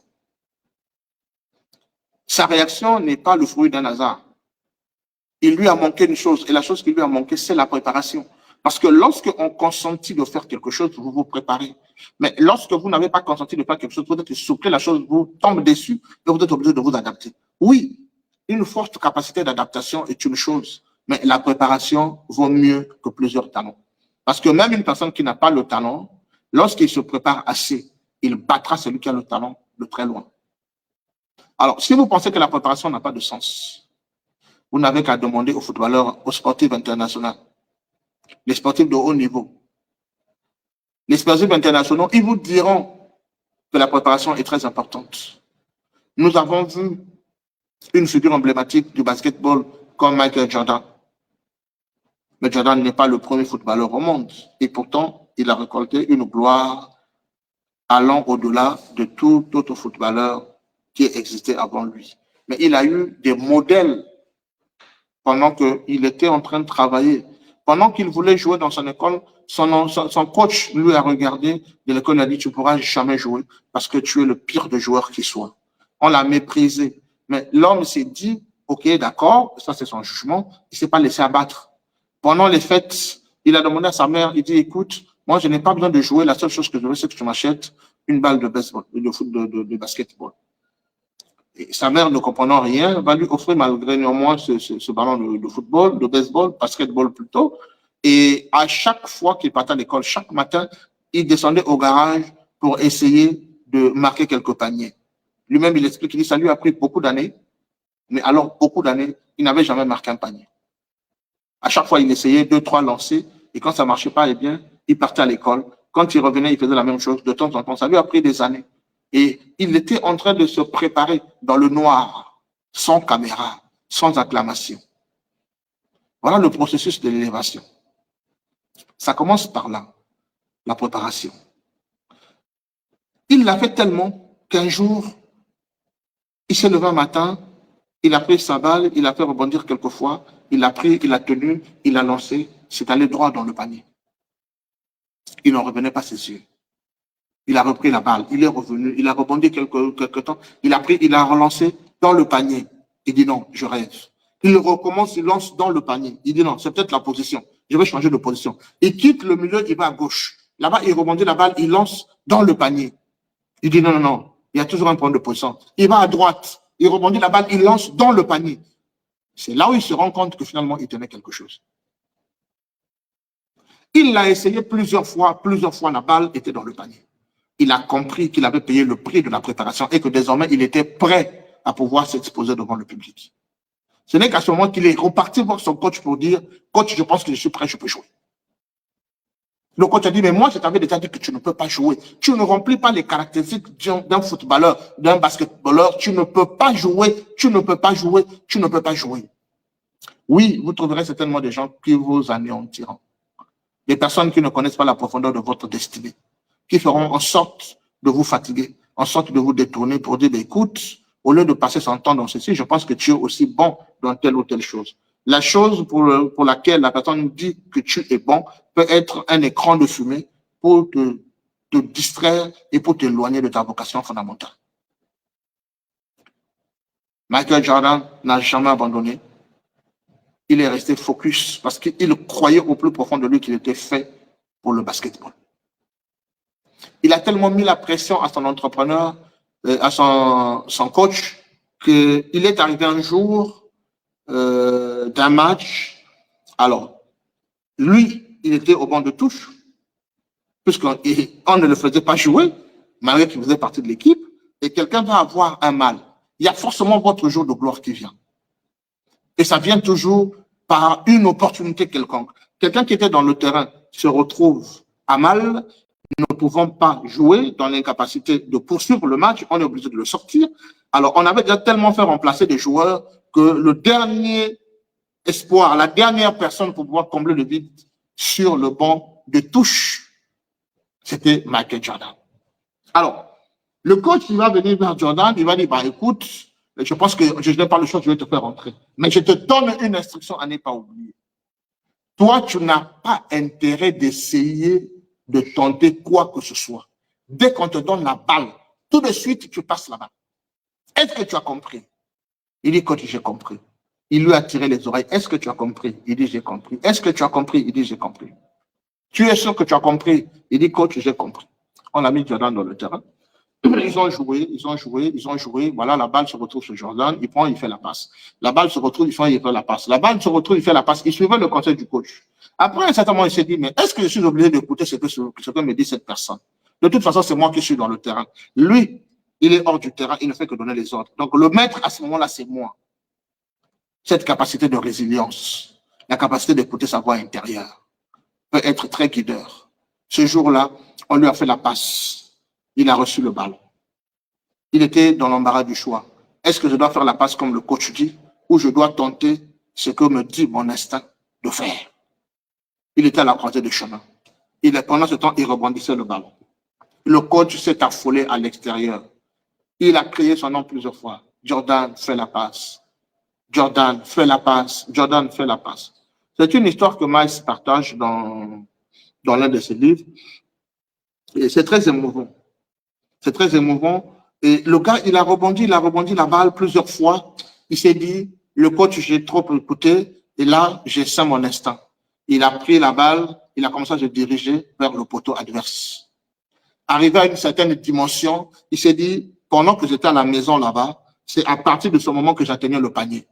Sa réaction n'est pas le fruit d'un hasard. il lui a manqué une chose, et la chose qui lui a manqué, c'est la préparation. Parce que lorsque on consentit de faire quelque chose, vous vous préparez. Mais lorsque vous n'avez pas consenti de faire quelque chose, vous êtes soufflé, la chose vous tombe dessus, et vous êtes obligé de vous adapter. Oui, une forte capacité d'adaptation est une chose, mais la préparation vaut mieux que plusieurs talents. Parce que même une personne qui n'a pas le talent, lorsqu'il se prépare assez, il battra celui qui a le talent de très loin. Alors, si vous pensez que la préparation n'a pas de sens, vous n'avez qu'à demander aux footballeurs, aux sportifs internationaux, les sportifs de haut niveau. Les sportifs internationaux, ils vous diront que la préparation est très importante. Nous avons vu une figure emblématique du basketball comme Michael Jordan. Mais Jordan n'est pas le premier footballeur au monde. Et pourtant, il a récolté une gloire allant au-delà de tout autre footballeur qui existait avant lui. Mais il a eu des modèles pendant qu'il était en train de travailler. Pendant qu'il voulait jouer dans son école, son coach lui a regardé de l'école et a dit, tu ne pourras jamais jouer parce que tu es le pire des joueurs qui soit. On l'a méprisé. Mais l'homme s'est dit, OK, d'accord, ça c'est son jugement, il ne s'est pas laissé abattre. Pendant les fêtes, il a demandé à sa mère, il dit, écoute, moi je n'ai pas besoin de jouer, la seule chose que je veux, c'est que tu m'achètes une balle de baseball, de basketball. Et sa mère, ne comprenant rien, va lui offrir malgré néanmoins ce ballon de football, de baseball, basketball plutôt. Et à chaque fois qu'il partait à l'école, chaque matin, il descendait au garage pour essayer de marquer quelques paniers. Lui-même, il explique, il dit, ça lui a pris beaucoup d'années, mais alors beaucoup d'années, il n'avait jamais marqué un panier. À chaque fois, il essayait 2-3 lancers, et quand ça ne marchait pas, eh bien, il partait à l'école. Quand il revenait, il faisait la même chose de temps en temps. Ça lui a pris des années. Et il était en train de se préparer dans le noir, sans caméra, sans acclamation. Voilà le processus de l'élévation. Ça commence par là, la préparation. Il l'a fait tellement qu'un jour, il s'est levé un matin, il a pris sa balle, il a fait rebondir quelques fois, il a pris, il a tenu, il a lancé, c'est allé droit dans le panier. Il n'en revenait pas ses yeux. Il a repris la balle, il est revenu, il a rebondi quelques temps, il a pris, il a relancé dans le panier. Il dit non, je rêve. Il recommence, il lance dans le panier. Il dit non, c'est peut-être la position. Je vais changer de position. Il quitte le milieu, il va à gauche. Là-bas, il rebondit la balle, il lance dans le panier. Il dit non, non, non, il y a toujours un point de position. Il va à droite, il rebondit la balle, il lance dans le panier. C'est là où il se rend compte que finalement, il tenait quelque chose. Il l'a essayé plusieurs fois, la balle était dans le panier. Il a compris qu'il avait payé le prix de la préparation et que désormais, il était prêt à pouvoir s'exposer devant le public. Ce n'est qu'à ce moment qu'il est reparti voir son coach pour dire, coach, je pense que je suis prêt, je peux jouer. Le coach a dit, mais moi, je t'avais déjà dit que tu ne peux pas jouer. Tu ne remplis pas les caractéristiques d'un footballeur, d'un basketballeur. Tu ne peux pas jouer, tu ne peux pas jouer, tu ne peux pas jouer. Oui, vous trouverez certainement des gens qui vous anéantiront. Des personnes qui ne connaissent pas la profondeur de votre destinée, qui feront en sorte de vous fatiguer, en sorte de vous détourner pour dire, écoute, au lieu de passer son temps dans ceci, je pense que tu es aussi bon dans telle ou telle chose. La chose pour laquelle la personne dit que tu es bon peut être un écran de fumée pour te distraire et pour t'éloigner de ta vocation fondamentale. Michael Jordan n'a jamais abandonné. Il est resté focus parce qu'il croyait au plus profond de lui qu'il était fait pour le basketball. Il a tellement mis la pression à son entrepreneur, à son coach, qu'il est arrivé un jour d'un match. Alors, lui, il était au banc de touche, puisqu'on ne le faisait pas jouer, malgré qu'il faisait partie de l'équipe, et quelqu'un va avoir un mal. Il y a forcément votre jour de gloire qui vient. Et ça vient toujours par une opportunité quelconque. Quelqu'un qui était dans le terrain se retrouve à mal, ne pouvons pas jouer, dans l'incapacité de poursuivre le match, on est obligé de le sortir. Alors, on avait déjà tellement fait remplacer des joueurs que le dernier espoir, la dernière personne pour pouvoir combler le vide sur le banc de touche, c'était Michael Jordan. Alors, le coach, il va venir vers Jordan, il va dire, bah, écoute, je pense que je n'ai pas le choix, je vais te faire rentrer. Mais je te donne une instruction à ne pas oublier. Toi, tu n'as pas intérêt d'essayer de tenter quoi que ce soit. Dès qu'on te donne la balle, tout de suite, tu passes la balle. Est-ce que tu as compris? Il dit, coach, j'ai compris. Il lui a tiré les oreilles. Est-ce que tu as compris? Il dit, j'ai compris. Est-ce que tu as compris? Il dit, j'ai compris. Tu es sûr que tu as compris? Il dit, coach, j'ai compris. On a mis Jordan dans le terrain. Ils ont joué. Voilà, la balle se retrouve sur Jordan. Il prend, il fait la passe. La balle se retrouve, il fait la passe. La balle se retrouve, il fait la passe. Il suivait le conseil du coach. Après, à un certain moment, il s'est dit, mais est-ce que je suis obligé d'écouter ce que me dit cette personne? De toute façon, c'est moi qui suis dans le terrain. Lui, il est hors du terrain, il ne fait que donner les ordres. Donc, le maître, à ce moment-là, c'est moi. Cette capacité de résilience, la capacité d'écouter sa voix intérieure, peut être très guideur. Ce jour-là, on lui a fait la passe. Il a reçu le ballon. Il était dans l'embarras du choix. Est-ce que je dois faire la passe comme le coach dit ou je dois tenter ce que me dit mon instinct de faire? Il était à la croisée du chemin. Pendant ce temps, il rebondissait le ballon. Le coach s'est affolé à l'extérieur. Il a crié son nom plusieurs fois. Jordan, fais la passe. Jordan, fais la passe. Jordan, fais la passe. C'est une histoire que Miles partage dans l'un de ses livres. Et c'est très émouvant. C'est très émouvant. Et le gars, il a rebondi la balle plusieurs fois. Il s'est dit, le coach, j'ai trop écouté. Et là, j'ai ça mon instinct. Il a pris la balle, il a commencé à se diriger vers le poteau adverse. Arrivé à une certaine dimension, il s'est dit, pendant que j'étais à la maison là-bas, c'est à partir de ce moment que j'atteignais le panier.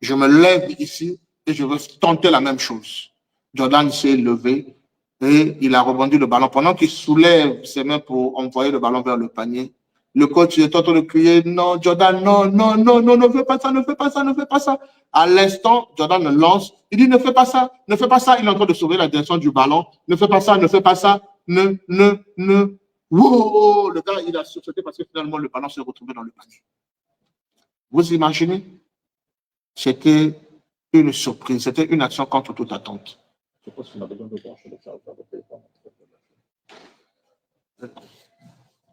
Je me lève ici et je veux tenter la même chose. Jordan s'est levé et il a rebondi le ballon. Pendant qu'il soulève ses mains pour envoyer le ballon vers le panier, le coach est en train de crier, non, Jordan, non, non, non, non, ne fais pas ça, ne fais pas ça, ne fais pas ça. À l'instant, Jordan le lance. Il dit, ne fais pas ça, ne fais pas ça. Il est en train de sauver la direction du ballon. Ne fais pas ça, ne fais pas ça. Ne. Wow, le gars, il a sursauté parce que finalement, le ballon s'est retrouvé dans le panier. Vous imaginez? C'était une surprise. C'était une action contre toute attente. Je pense qu'on a besoin de brancher le chargeur de téléphone.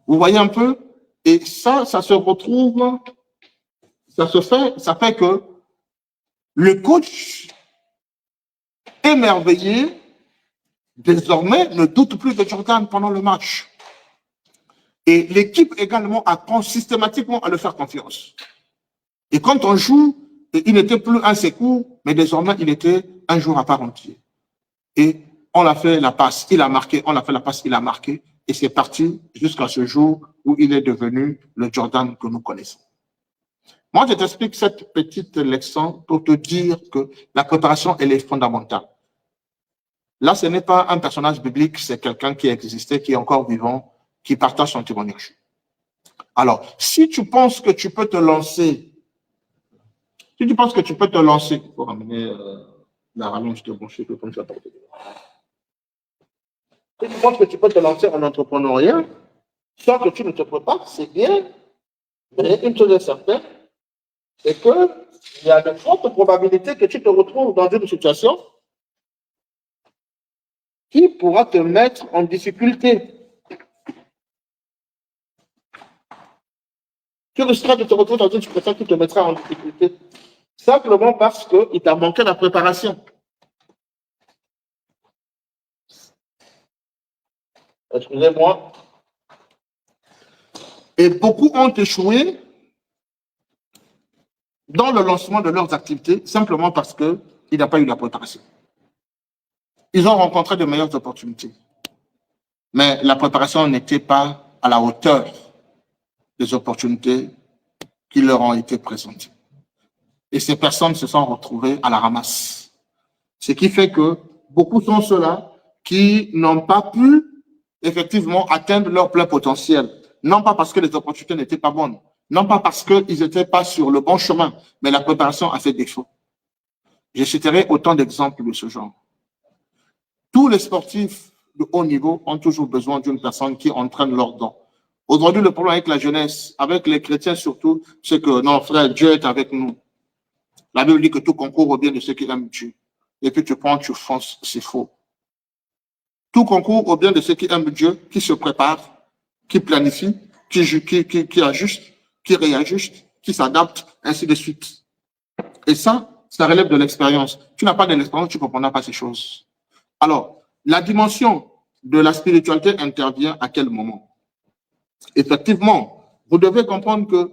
Vous voyez un peu? Et ça se retrouve, ça fait que le coach émerveillé, désormais, ne doute plus de Jordan pendant le match. Et l'équipe également apprend systématiquement à le faire confiance. Et quand on joue, il n'était plus un secours, mais désormais, il était un joueur à part entière. Et on a fait la passe, il a marqué, on a fait la passe, il a marqué. Et c'est parti jusqu'à ce jour où il est devenu le Jordan que nous connaissons. Moi, je t'explique cette petite leçon pour te dire que la préparation, elle est fondamentale. Là, ce n'est pas un personnage biblique, c'est quelqu'un qui existait, qui est encore vivant, qui partage son témoignage. Alors, si tu penses que tu peux te lancer, il faut ramener la rallonge de brancher que comme ça. Si tu penses que tu peux te lancer en entrepreneuriat, sans que tu ne te prépares, c'est bien. Mais une chose est certaine, c'est qu'il y a de fortes probabilités que tu te retrouves dans une situation qui pourra te mettre en difficulté. Tu risqueras de te retrouver dans une situation qui te mettra en difficulté. Simplement parce qu'il t'a manqué la préparation. Excusez-moi. Et beaucoup ont échoué dans le lancement de leurs activités simplement parce qu'il n'y a pas eu la préparation. Ils ont rencontré de meilleures opportunités. Mais la préparation n'était pas à la hauteur des opportunités qui leur ont été présentées. Et ces personnes se sont retrouvées à la ramasse. Ce qui fait que beaucoup sont ceux-là qui n'ont pas pu effectivement atteindre leur plein potentiel. Non pas parce que les opportunités n'étaient pas bonnes, non pas parce qu'ils n'étaient pas sur le bon chemin, mais la préparation a fait défaut. Je citerai autant d'exemples de ce genre. Tous les sportifs de haut niveau ont toujours besoin d'une personne qui entraîne leurs dons. Aujourd'hui, le problème avec la jeunesse, avec les chrétiens surtout, c'est que non, frère, Dieu est avec nous. La Bible dit que tout concourt au bien de ceux qui aiment Dieu. Et puis tu prends, tu fonces, c'est faux. Tout concourt au bien de ceux qui aiment Dieu, qui se préparent, qui planifient, qui ajustent, qui réajustent, qui s'adaptent, ainsi de suite. Et ça relève de l'expérience. Tu n'as pas de l'expérience, tu ne comprendras pas ces choses. Alors, la dimension de la spiritualité intervient à quel moment? Effectivement, vous devez comprendre que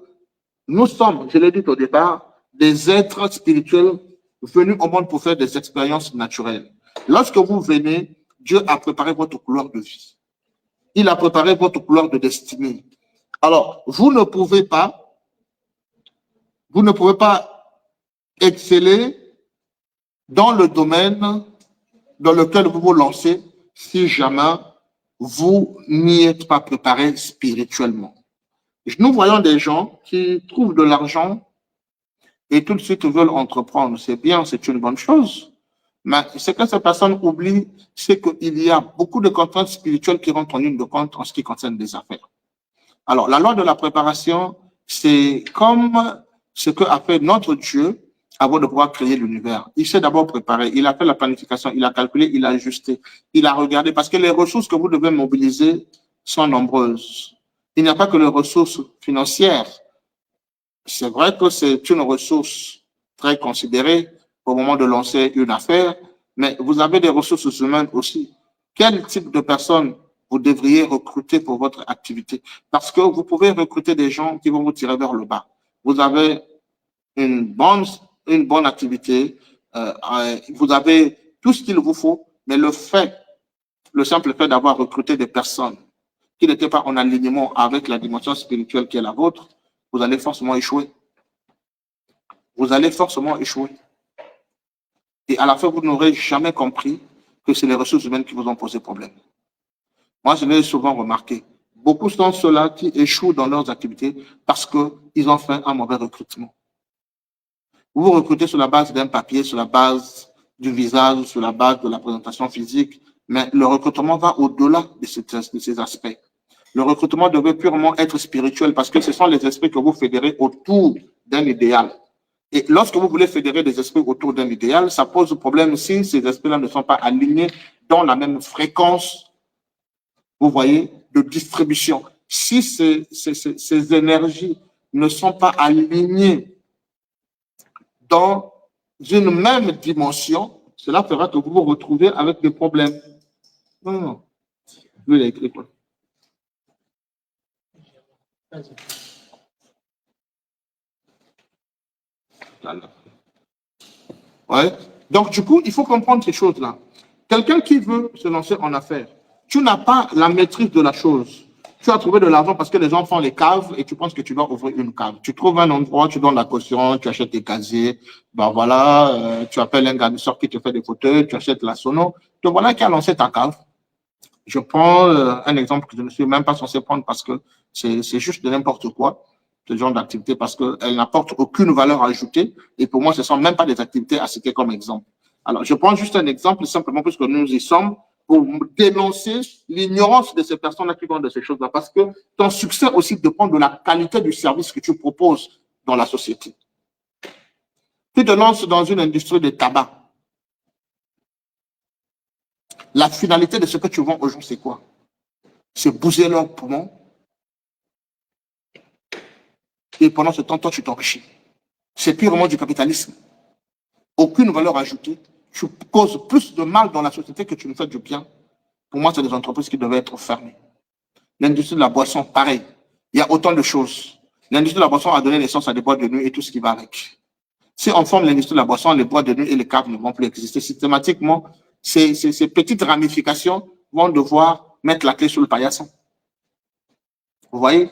nous sommes, je l'ai dit au départ, des êtres spirituels venus au monde pour faire des expériences naturelles. Lorsque vous venez, Dieu a préparé votre couleur de vie. Il a préparé votre couleur de destinée. Alors, vous ne pouvez pas exceller dans le domaine dans lequel vous vous lancez si jamais vous n'y êtes pas préparé spirituellement. Nous voyons des gens qui trouvent de l'argent et tout de suite veulent entreprendre. C'est bien, c'est une bonne chose. Mais ce que ces personnes oublient, c'est qu'il y a beaucoup de contraintes spirituelles qui rentrent en ligne de compte en ce qui concerne les affaires. Alors, la loi de la préparation, c'est comme ce que a fait notre Dieu avant de pouvoir créer l'univers. Il s'est d'abord préparé, il a fait la planification, il a calculé, il a ajusté, il a regardé, parce que les ressources que vous devez mobiliser sont nombreuses. Il n'y a pas que les ressources financières. C'est vrai que c'est une ressource très considérée au moment de lancer une affaire, mais vous avez des ressources humaines aussi. Quel type de personnes vous devriez recruter pour votre activité? Parce que vous pouvez recruter des gens qui vont vous tirer vers le bas. Vous avez une bonne activité, vous avez tout ce qu'il vous faut, mais le simple fait d'avoir recruté des personnes qui n'étaient pas en alignement avec la dimension spirituelle qui est la vôtre, vous allez forcément échouer. Vous allez forcément échouer. Et à la fin, vous n'aurez jamais compris que c'est les ressources humaines qui vous ont posé problème. Moi, je l'ai souvent remarqué. Beaucoup sont ceux-là qui échouent dans leurs activités parce qu'ils ont fait un mauvais recrutement. Vous recrutez sur la base d'un papier, sur la base du visage, sur la base de la présentation physique, mais le recrutement va au-delà de ces aspects. Le recrutement devait purement être spirituel parce que ce sont les esprits que vous fédérez autour d'un idéal. Et lorsque vous voulez fédérer des esprits autour d'un idéal, ça pose problème si ces esprits-là ne sont pas alignés dans la même fréquence, vous voyez, de distribution. Si ces énergies ne sont pas alignées dans une même dimension, cela fera que vous vous retrouvez avec des problèmes. Non. Lui, il a écrit quoi? Ouais. Donc, du coup, il faut comprendre ces choses-là. Quelqu'un qui veut se lancer en affaires, tu n'as pas la maîtrise de la chose. Tu as trouvé de l'argent parce que les gens font les caves et tu penses que tu dois ouvrir une cave. Tu trouves un endroit, tu donnes la caution, tu achètes tes casiers, ben voilà, tu appelles un garnisseur qui te fait des fauteuils, tu achètes la sono. Donc voilà qui a lancé ta cave. Je prends un exemple que je ne suis même pas censé prendre parce que c'est juste de n'importe quoi, ce genre d'activité, parce qu'elle n'apporte aucune valeur ajoutée. Et pour moi, ce ne sont même pas des activités à citer comme exemple. Alors, je prends juste un exemple, simplement puisque nous y sommes, pour dénoncer l'ignorance de ces personnes-là qui vendent de ces choses-là. Parce que ton succès aussi dépend de la qualité du service que tu proposes dans la société. Tu te lances dans une industrie de tabac. La finalité de ce que tu vends aux gens, c'est quoi? C'est bouger leurs poumons. Et pendant ce temps, toi, tu t'enrichis. C'est purement du capitalisme. Aucune valeur ajoutée. Tu causes plus de mal dans la société que tu ne fais du bien. Pour moi, c'est des entreprises qui devaient être fermées. L'industrie de la boisson, pareil. Il y a autant de choses. L'industrie de la boisson a donné naissance à des boîtes de nuit et tout ce qui va avec. Si on forme l'industrie de la boisson, les boîtes de nuit et les caves ne vont plus exister. Systématiquement, ces petites ramifications vont devoir mettre la clé sur le paillasson. Vous voyez?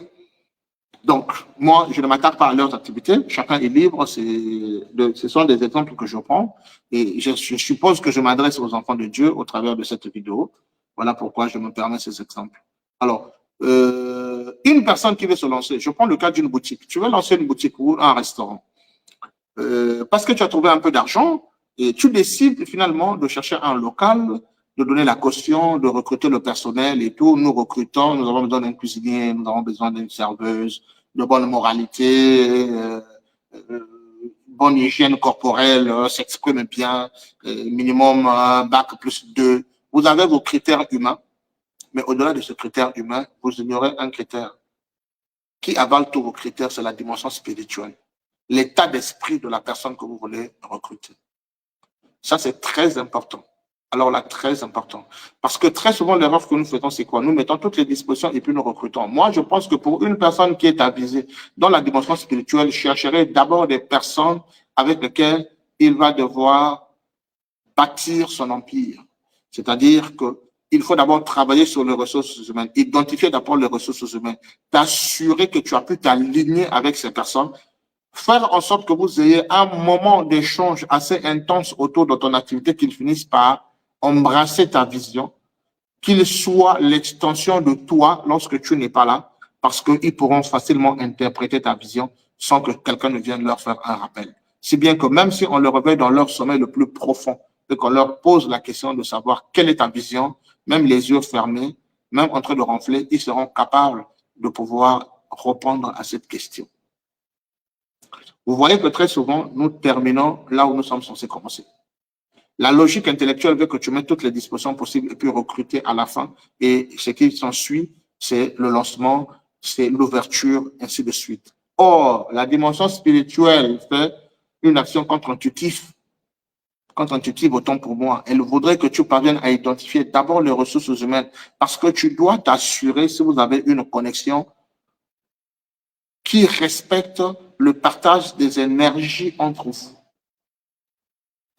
Donc, moi, je ne m'attaque pas à leurs activités. Chacun est libre. Ce sont des exemples que je prends. Et je suppose que je m'adresse aux enfants de Dieu au travers de cette vidéo. Voilà pourquoi je me permets ces exemples. Alors, une personne qui veut se lancer, je prends le cas d'une boutique. Tu veux lancer une boutique ou un restaurant. Parce que tu as trouvé un peu d'argent et tu décides finalement de chercher un local, de donner la caution, de recruter le personnel et tout. Nous recrutons, nous avons besoin d'un cuisinier, nous avons besoin d'une serveuse, de bonne moralité, bonne hygiène corporelle, s'exprime bien, minimum bac +2. Vous avez vos critères humains, mais au-delà de ce critère humain, vous ignorez un critère qui avale tous vos critères, c'est la dimension spirituelle. L'état d'esprit de la personne que vous voulez recruter. Ça, c'est très important. Alors là, très important. Parce que très souvent, l'erreur que nous faisons, c'est quoi? Nous mettons toutes les dispositions et puis nous recrutons. Moi, je pense que pour une personne qui est avisée dans la dimension spirituelle, chercherait d'abord des personnes avec lesquelles il va devoir bâtir son empire. C'est-à-dire qu'il faut d'abord travailler sur les ressources humaines, identifier d'abord les ressources humaines, t'assurer que tu as pu t'aligner avec ces personnes, faire en sorte que vous ayez un moment d'échange assez intense autour de ton activité, qu'ils finissent par embrasser ta vision, qu'ils soient l'extension de toi lorsque tu n'es pas là, parce qu'ils pourront facilement interpréter ta vision sans que quelqu'un ne vienne leur faire un rappel. Si bien que même si on le réveille dans leur sommeil le plus profond et qu'on leur pose la question de savoir quelle est ta vision, même les yeux fermés, même en train de ronfler, ils seront capables de pouvoir répondre à cette question. Vous voyez que très souvent, nous terminons là où nous sommes censés commencer. La logique intellectuelle veut que tu mettes toutes les dispositions possibles et puis recruter à la fin. Et ce qui s'ensuit, c'est le lancement, c'est l'ouverture, ainsi de suite. Or, la dimension spirituelle fait une action contre-intuitive. Contre-intuitive, autant pour moi. Elle voudrait que tu parviennes à identifier d'abord les ressources humaines parce que tu dois t'assurer, si vous avez une connexion, qui respecte le partage des énergies entre vous.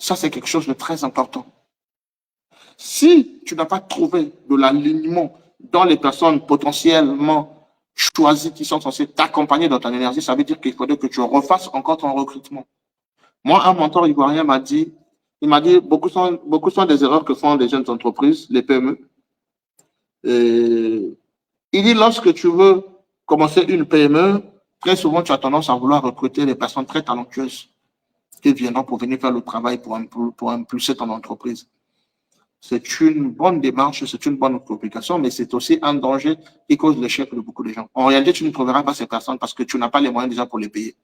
Ça, c'est quelque chose de très important. Si tu n'as pas trouvé de l'alignement dans les personnes potentiellement choisies qui sont censées t'accompagner dans ton énergie, ça veut dire qu'il faudrait que tu refasses encore ton recrutement. Moi, un mentor ivoirien m'a dit, beaucoup sont des erreurs que font les jeunes entreprises, les PME. Et il dit, lorsque tu veux commencer une PME, très souvent, tu as tendance à vouloir recruter des personnes très talentueuses qui viendront pour venir faire le travail pour impulser ton entreprise. C'est une bonne démarche, c'est une bonne communication, mais c'est aussi un danger qui cause l'échec de beaucoup de gens. En réalité, tu ne trouveras pas ces personnes parce que tu n'as pas les moyens déjà pour les payer.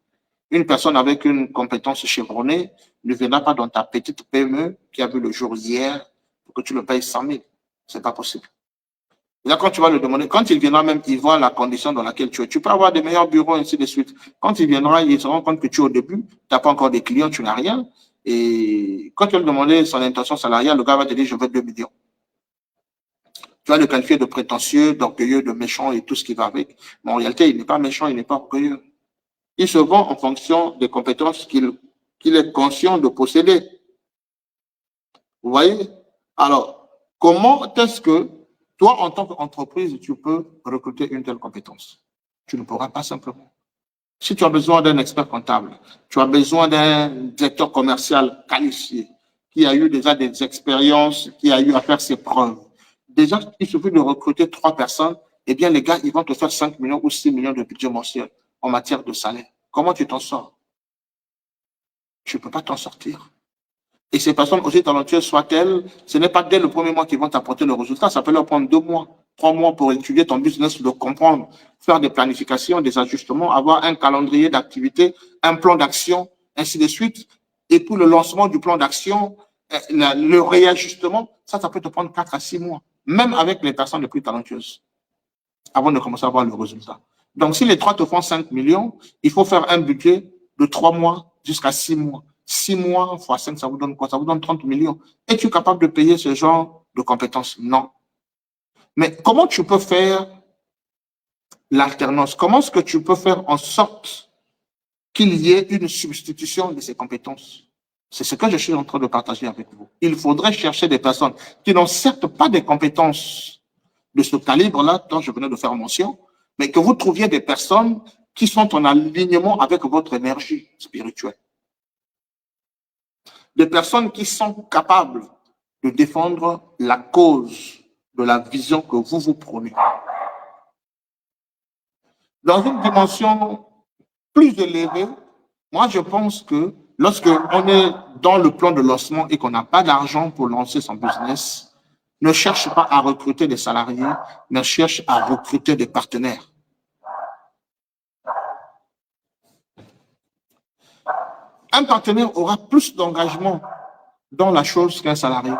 Une personne avec une compétence chevronnée ne viendra pas dans ta petite PME qui a vu le jour hier pour que tu le payes 100 000. C'est pas possible. Et là, quand tu vas le demander, quand il viendra même, il voit la condition dans laquelle tu es. Tu peux avoir des meilleurs bureaux, ainsi de suite. Quand il viendra, il se rend compte que tu es au début, tu n'as pas encore des clients, tu n'as rien. Et quand tu vas lui demander son intention salariale, le gars va te dire, je veux 2 millions. Tu vas le qualifier de prétentieux, d'orgueilleux, de méchant et tout ce qui va avec. Mais en réalité, il n'est pas méchant, il n'est pas orgueilleux. Il se vend en fonction des compétences qu'il est conscient de posséder. Vous voyez? Alors, comment est-ce que toi, en tant qu'entreprise, tu peux recruter une telle compétence? Tu ne pourras pas simplement. Si tu as besoin d'un expert comptable, tu as besoin d'un directeur commercial qualifié, qui a eu déjà des expériences, qui a eu à faire ses preuves. Déjà, il suffit de recruter 3 personnes, eh bien, les gars, ils vont te faire 5 millions ou 6 millions de budget mensuel en matière de salaire. Comment tu t'en sors? Tu ne peux pas t'en sortir. Et ces personnes, aussi talentueuses soient-elles, ce n'est pas dès le premier mois qu'ils vont t'apporter le résultat. Ça peut leur prendre 2 mois, 3 mois pour étudier ton business, le comprendre, faire des planifications, des ajustements, avoir un calendrier d'activité, un plan d'action, ainsi de suite. Et pour le lancement du plan d'action, le réajustement, ça peut te prendre 4 à 6 mois, même avec les personnes les plus talentueuses, avant de commencer à voir le résultat. Donc, si les 3 te font 5 millions, il faut faire un budget de 3 mois jusqu'à 6 mois. 6 mois fois 5, ça vous donne quoi? Ça vous donne 30 millions. Es-tu capable de payer ce genre de compétences? Non. Mais comment tu peux faire l'alternance? Comment est-ce que tu peux faire en sorte qu'il y ait une substitution de ces compétences? C'est ce que je suis en train de partager avec vous. Il faudrait chercher des personnes qui n'ont certes pas des compétences de ce calibre-là dont je venais de faire mention, mais que vous trouviez des personnes qui sont en alignement avec votre énergie spirituelle. Des personnes qui sont capables de défendre la cause de la vision que vous prenez. Dans une dimension plus élevée, moi je pense que lorsque on est dans le plan de lancement et qu'on n'a pas d'argent pour lancer son business, ne cherche pas à recruter des salariés, mais cherche à recruter des partenaires. Un partenaire aura plus d'engagement dans la chose qu'un salarié.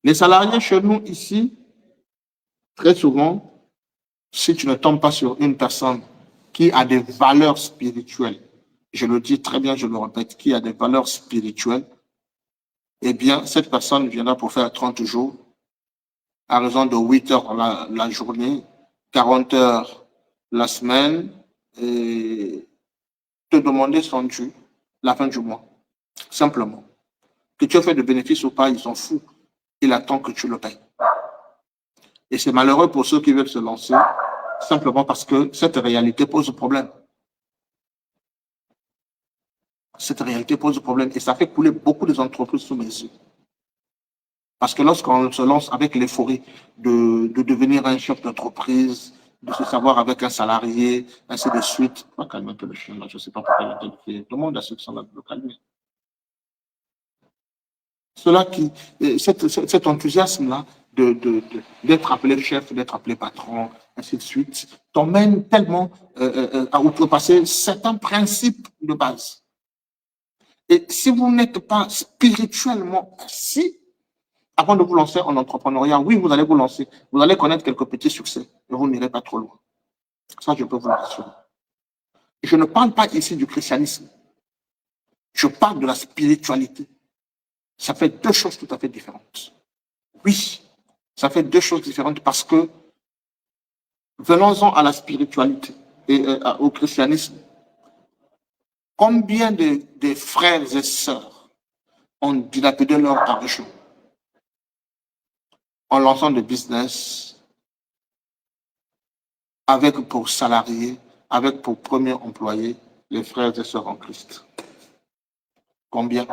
Les salariés chez nous ici, très souvent, si tu ne tombes pas sur une personne qui a des valeurs spirituelles, je le dis très bien, je le répète, qui a des valeurs spirituelles, eh bien, cette personne viendra pour faire 30 jours, à raison de 8 heures la journée, 40 heures la semaine, et te demander son dû la fin du mois. Simplement. Que tu aies fait de bénéfices ou pas, ils s'en foutent. Il attend que tu le payes. Et c'est malheureux pour ceux qui veulent se lancer, simplement parce que cette réalité pose problème. Cette réalité pose problème et ça fait couler beaucoup des entreprises sous mes yeux. Parce que lorsqu'on se lance avec l'euphorie de devenir un chef d'entreprise, de se savoir avec un salarié, ainsi de suite, on va calmer un peu le chien là, je ne sais pas pourquoi il a été fait. Demande à ceux qui sont là de le calmer. Cet enthousiasme-là d'être appelé chef, d'être appelé patron, ainsi de suite, t'emmène tellement à outrepasser certains principes de base. Et si vous n'êtes pas spirituellement assis, avant de vous lancer en entrepreneuriat, oui, vous allez vous lancer, vous allez connaître quelques petits succès, mais vous n'irez pas trop loin. Ça, je peux vous l'assurer. Je ne parle pas ici du christianisme. Je parle de la spiritualité. Ça fait deux choses tout à fait différentes. Oui, ça fait deux choses différentes parce que venons-en à la spiritualité et au christianisme. Combien de frères et sœurs ont dilapidé leur argent en lançant des business avec pour salariés, avec pour premier employé les frères et sœurs en Christ? Combien?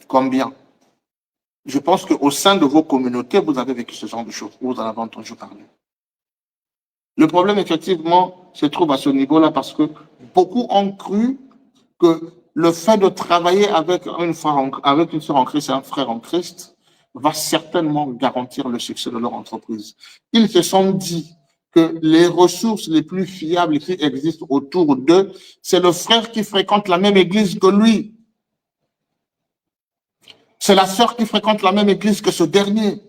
Combien? Je pense qu'au sein de vos communautés, vous avez vécu ce genre de choses, vous en avez entendu parler. Le problème, effectivement, se trouve à ce niveau-là parce que beaucoup ont cru que le fait de travailler avec une sœur en Christ et un frère en Christ va certainement garantir le succès de leur entreprise. Ils se sont dit que les ressources les plus fiables qui existent autour d'eux, c'est le frère qui fréquente la même église que lui. C'est la sœur qui fréquente la même église que ce dernier.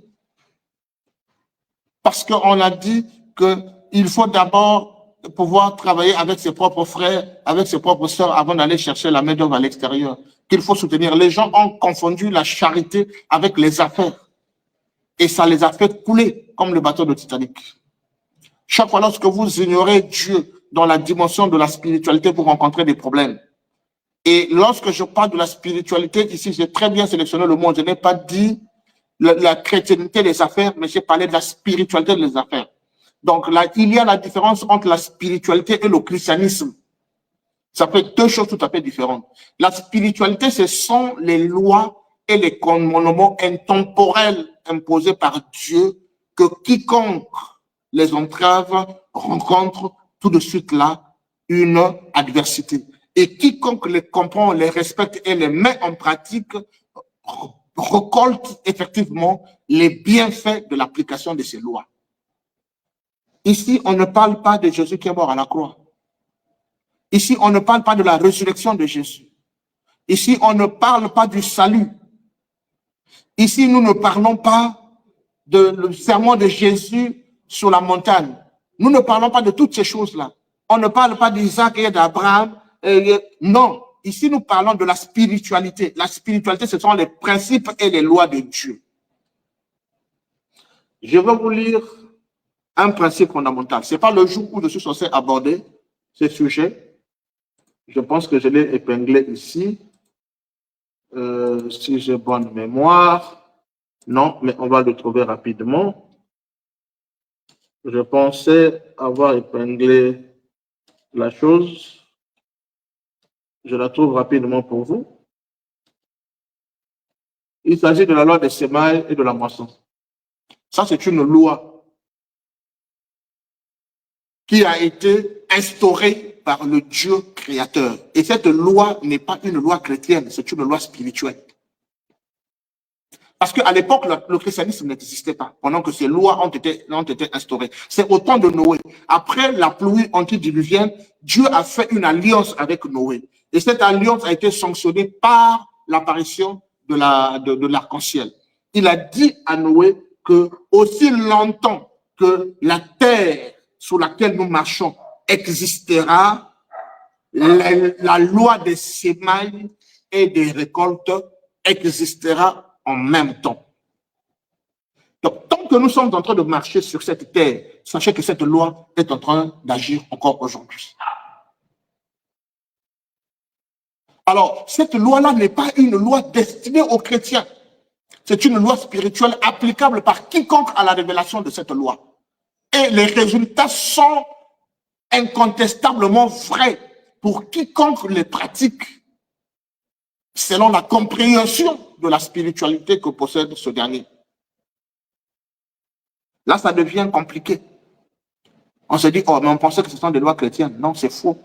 Parce qu'on a dit qu'il faut d'abord pouvoir travailler avec ses propres frères, avec ses propres sœurs avant d'aller chercher la main-d'œuvre à l'extérieur. Qu'il faut soutenir. Les gens ont confondu la charité avec les affaires. Et ça les a fait couler comme le bateau de Titanic. Chaque fois lorsque vous ignorez Dieu dans la dimension de la spiritualité, vous rencontrez des problèmes. Et lorsque je parle de la spiritualité, ici, j'ai très bien sélectionné le mot. Je n'ai pas dit la chrétienté des affaires, mais j'ai parlé de la spiritualité des affaires. Donc là, il y a la différence entre la spiritualité et le christianisme. Ça fait deux choses tout à fait différentes. La spiritualité, ce sont les lois et les commandements intemporels imposés par Dieu que quiconque les entrave rencontre tout de suite là une adversité. Et quiconque les comprend, les respecte et les met en pratique récolte effectivement les bienfaits de l'application de ces lois. Ici, on ne parle pas de Jésus qui est mort à la croix. Ici, on ne parle pas de la résurrection de Jésus. Ici, on ne parle pas du salut. Ici, nous ne parlons pas du sermon de Jésus sur la montagne. Nous ne parlons pas de toutes ces choses-là. On ne parle pas d'Isaac et d'Abraham. Non, ici, nous parlons de la spiritualité. La spiritualité, ce sont les principes et les lois de Dieu. Je vais vous lire un principe fondamental. Ce n'est pas le jour où je suis censé aborder ce sujet. Je pense que je l'ai épinglé ici. Si j'ai bonne mémoire. Non, mais on va le trouver rapidement. Je pensais avoir épinglé la chose. Je la trouve rapidement pour vous. Il s'agit de la loi des semailles et de la moisson. Ça, c'est une loi qui a été instaurée par le Dieu créateur. Et cette loi n'est pas une loi chrétienne, c'est une loi spirituelle. Parce qu'à l'époque, le christianisme n'existait pas, pendant que ces lois ont été instaurées. C'est au temps de Noé. Après la pluie antidiluvienne, Dieu a fait une alliance avec Noé. Et cette alliance a été sanctionnée par l'apparition de l'arc-en-ciel. Il a dit à Noé que aussi longtemps que la terre sur laquelle nous marchons, existera, la loi des semailles et de la moisson. et des récoltes existera en même temps. Donc, tant que nous sommes en train de marcher sur cette terre, sachez que cette loi est en train d'agir encore aujourd'hui. Alors, cette loi-là n'est pas une loi destinée aux chrétiens. C'est une loi spirituelle applicable par quiconque à la révélation de cette loi. Et les résultats sont incontestablement vrais pour quiconque les pratique selon la compréhension de la spiritualité que possède ce dernier. Là, ça devient compliqué. On se dit, oh, mais on pensait que ce sont des lois chrétiennes. Non, c'est faux.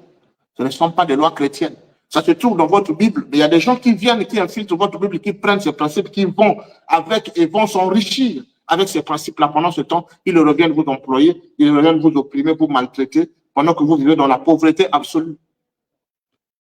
Ce ne sont pas des lois chrétiennes. Ça se trouve dans votre Bible. Mais il y a des gens qui viennent, qui infiltrent votre Bible, qui prennent ces principes, qui vont avec et vont s'enrichir avec ces principes-là. Pendant ce temps, ils reviennent vous employer, ils reviennent vous opprimer, vous maltraiter, pendant que vous vivez dans la pauvreté absolue.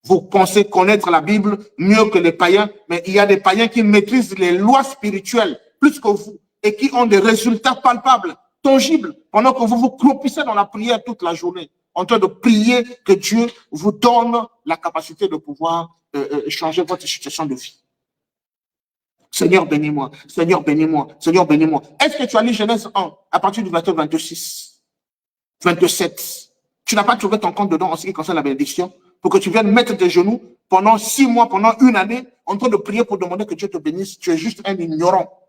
Vous pensez connaître la Bible mieux que les païens, mais il y a des païens qui maîtrisent les lois spirituelles plus que vous et qui ont des résultats palpables, tangibles, pendant que vous vous croupissez dans la prière toute la journée, en train de prier que Dieu vous donne la capacité de pouvoir changer votre situation de vie. Seigneur, bénis-moi. Seigneur, bénis-moi. Seigneur, bénis-moi. Est-ce que tu as lu Genèse 1 à partir du verset 26, 27? Tu n'as pas trouvé ton compte dedans en ce qui concerne la bénédiction pour que tu viennes mettre tes genoux pendant 6 mois, pendant 1 année, en train de prier pour demander que Dieu te bénisse. Tu es juste un ignorant.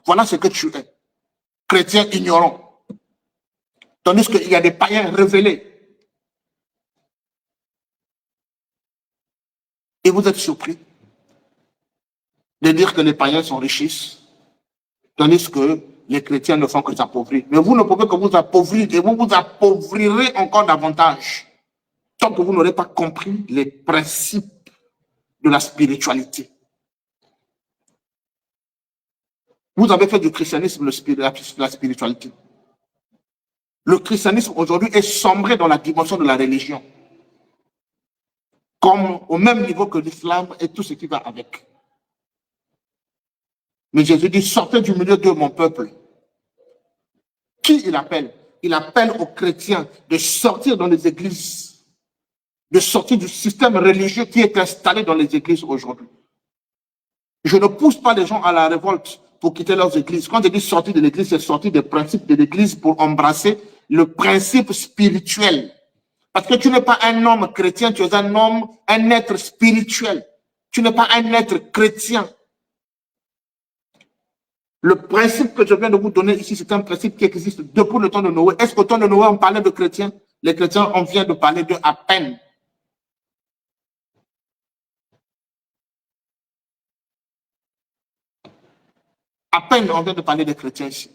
Voilà ce que tu es. Chrétien ignorant. Tandis qu'il y a des païens révélés. Et vous êtes surpris de dire que les païens s'enrichissent, tandis que les chrétiens ne font que s'appauvrir. Mais vous ne pouvez que vous appauvrir et vous vous appauvrirez encore davantage tant que vous n'aurez pas compris les principes de la spiritualité. Vous avez fait du christianisme la spiritualité. Le christianisme aujourd'hui est sombré dans la dimension de la religion, comme au même niveau que l'islam et tout ce qui va avec. Mais Jésus dit, sortez du milieu de mon peuple. Qui il appelle? Il appelle aux chrétiens de sortir dans les églises, de sortir du système religieux qui est installé dans les églises aujourd'hui. Je ne pousse pas les gens à la révolte pour quitter leurs églises. Quand je dis sortir de l'église, c'est sortir des principes de l'église pour embrasser le principe spirituel. Parce que tu n'es pas un homme chrétien, tu es un homme, un être spirituel. Tu n'es pas un être chrétien. Le principe que je viens de vous donner ici, c'est un principe qui existe depuis le temps de Noé. Est-ce qu'au temps de Noé, on parlait de chrétiens? Les chrétiens, on vient de parler d'eux à peine. À peine, on vient de parler des chrétiens ici.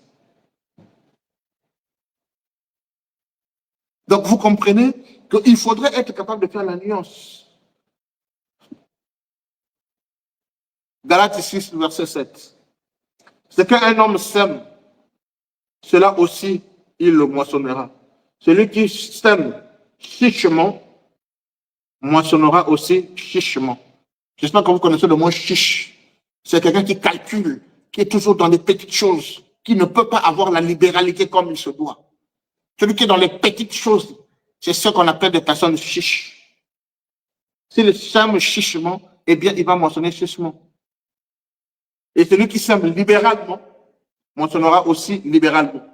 Donc, vous comprenez qu'il faudrait être capable de faire la nuance. Galates 6, verset 7. Ce qu'un homme sème, cela aussi, il le moissonnera. Celui qui sème chichement, moissonnera aussi chichement. J'espère que vous connaissez le mot chiche. C'est quelqu'un qui calcule, qui est toujours dans les petites choses, qui ne peut pas avoir la libéralité comme il se doit. Celui qui est dans les petites choses, c'est ce qu'on appelle des personnes chiches. S'il sème chichement, eh bien, il va moissonner chichement. Et celui qui sème libéralement, moissonnera aussi libéralement.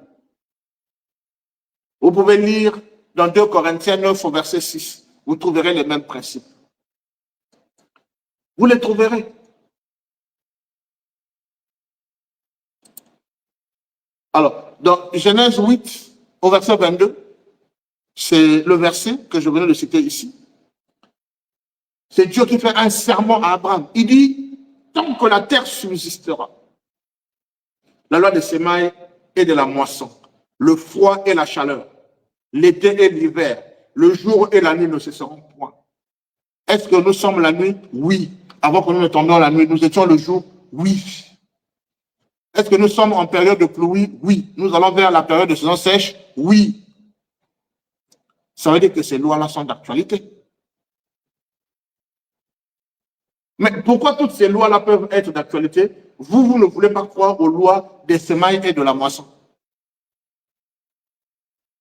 Vous pouvez lire dans 2 Corinthiens 9 au verset 6. Vous trouverez les mêmes principes. Vous les trouverez. Alors, dans Genèse 8 au verset 22, c'est le verset que je venais de citer ici. C'est Dieu qui fait un serment à Abraham. Il dit, tant que la terre subsistera, la loi des semailles et de la moisson, le froid et la chaleur, l'été et l'hiver, le jour et la nuit ne cesseront point. Est-ce que nous sommes la nuit? Oui. Avant que nous ne tombions la nuit, nous étions le jour? Oui. Est-ce que nous sommes en période de pluie? Oui. Nous allons vers la période de saison sèche? Oui. Ça veut dire que ces lois-là sont d'actualité. Mais pourquoi toutes ces lois-là peuvent être d'actualité? Vous ne voulez pas croire aux lois des semailles et de la moisson.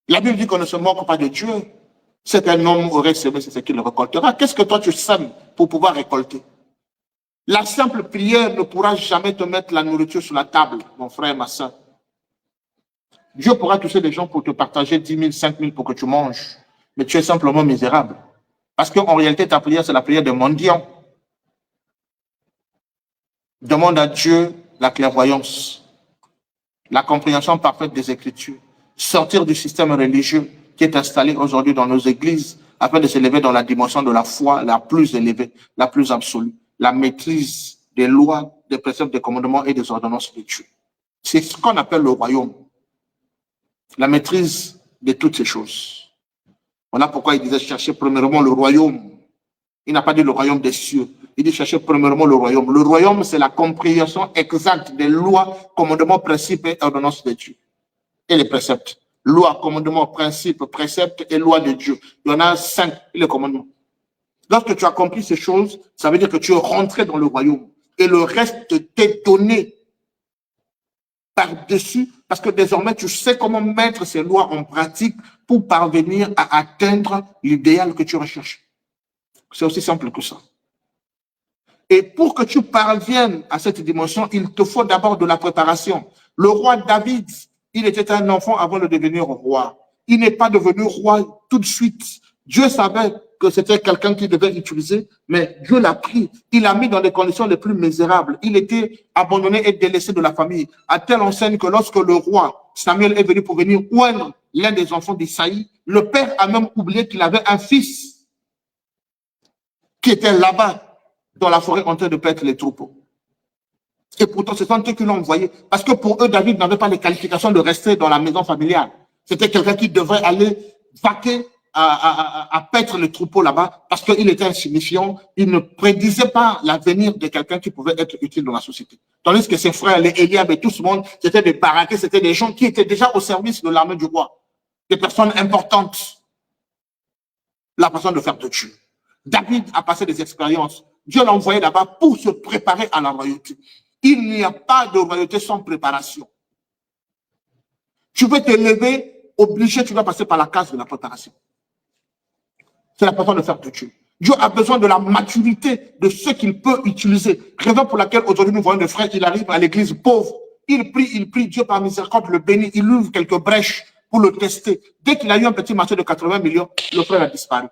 La Bible dit qu'on ne se moque pas de Dieu. C'est qu'un homme aurait semé, c'est ce qu'il récoltera. Qu'est-ce que toi tu sèmes pour pouvoir récolter? La simple prière ne pourra jamais te mettre la nourriture sur la table, mon frère, ma soeur. Dieu pourra toucher des gens pour te partager 10 000, 5 000 pour que tu manges. Mais tu es simplement misérable. Parce qu'en réalité, ta prière, c'est la prière de mendiant. Demande à Dieu la clairvoyance, la compréhension parfaite des Écritures, sortir du système religieux qui est installé aujourd'hui dans nos églises afin de s'élever dans la dimension de la foi la plus élevée, la plus absolue, la maîtrise des lois, des préceptes, des commandements et des ordonnances de Dieu. C'est ce qu'on appelle le royaume, la maîtrise de toutes ces choses. Voilà pourquoi il disait chercher premièrement le royaume. Il n'a pas dit le royaume des cieux. Il dit chercher premièrement le royaume. Le royaume, c'est la compréhension exacte des lois, commandements, principes et ordonnances de Dieu. Et les préceptes. Loi, commandement, principe, précepte et loi de Dieu. Il y en a 5, les commandements. Lorsque tu as compris ces choses, ça veut dire que tu es rentré dans le royaume. Et le reste t'est donné par-dessus, parce que désormais, tu sais comment mettre ces lois en pratique pour parvenir à atteindre l'idéal que tu recherches. C'est aussi simple que ça. Et pour que tu parviennes à cette dimension, il te faut d'abord de la préparation. Le roi David, il était un enfant avant de devenir roi. Il n'est pas devenu roi tout de suite. Dieu savait que c'était quelqu'un qui devait utiliser, mais Dieu l'a pris. Il l'a mis dans les conditions les plus misérables. Il était abandonné et délaissé de la famille, à telle enseigne que lorsque le roi Samuel est venu pour venir oindre l'un des enfants d'Isaïe, le père a même oublié qu'il avait un fils qui était là-bas dans la forêt en train de perdre les troupeaux. Et pourtant, ce sont eux qui l'ont envoyé. Parce que pour eux, David n'avait pas les qualifications de rester dans la maison familiale. C'était quelqu'un qui devrait aller vaquer à paître les troupeaux là-bas parce qu'il était insignifiant. Il ne prédisait pas l'avenir de quelqu'un qui pouvait être utile dans la société. Tandis que ses frères, les Eliab et tout ce monde, c'était des baraqués, c'était des gens qui étaient déjà au service de l'armée du roi. Des personnes importantes. La façon de faire de Dieu. David a passé des expériences. Dieu l'a envoyé là-bas pour se préparer à la royauté. Il n'y a pas de royauté sans préparation. Tu veux te lever, obligé, tu vas passer par la case de la préparation. C'est la façon de faire de Dieu. Dieu a besoin de la maturité de ce qu'il peut utiliser. Raison pour laquelle aujourd'hui nous voyons le frère, il arrive à l'église pauvre. Il prie, Dieu par miséricorde le bénit. Il ouvre quelques brèches pour le tester. Dès qu'il a eu un petit marché de 80 millions, le frère a disparu.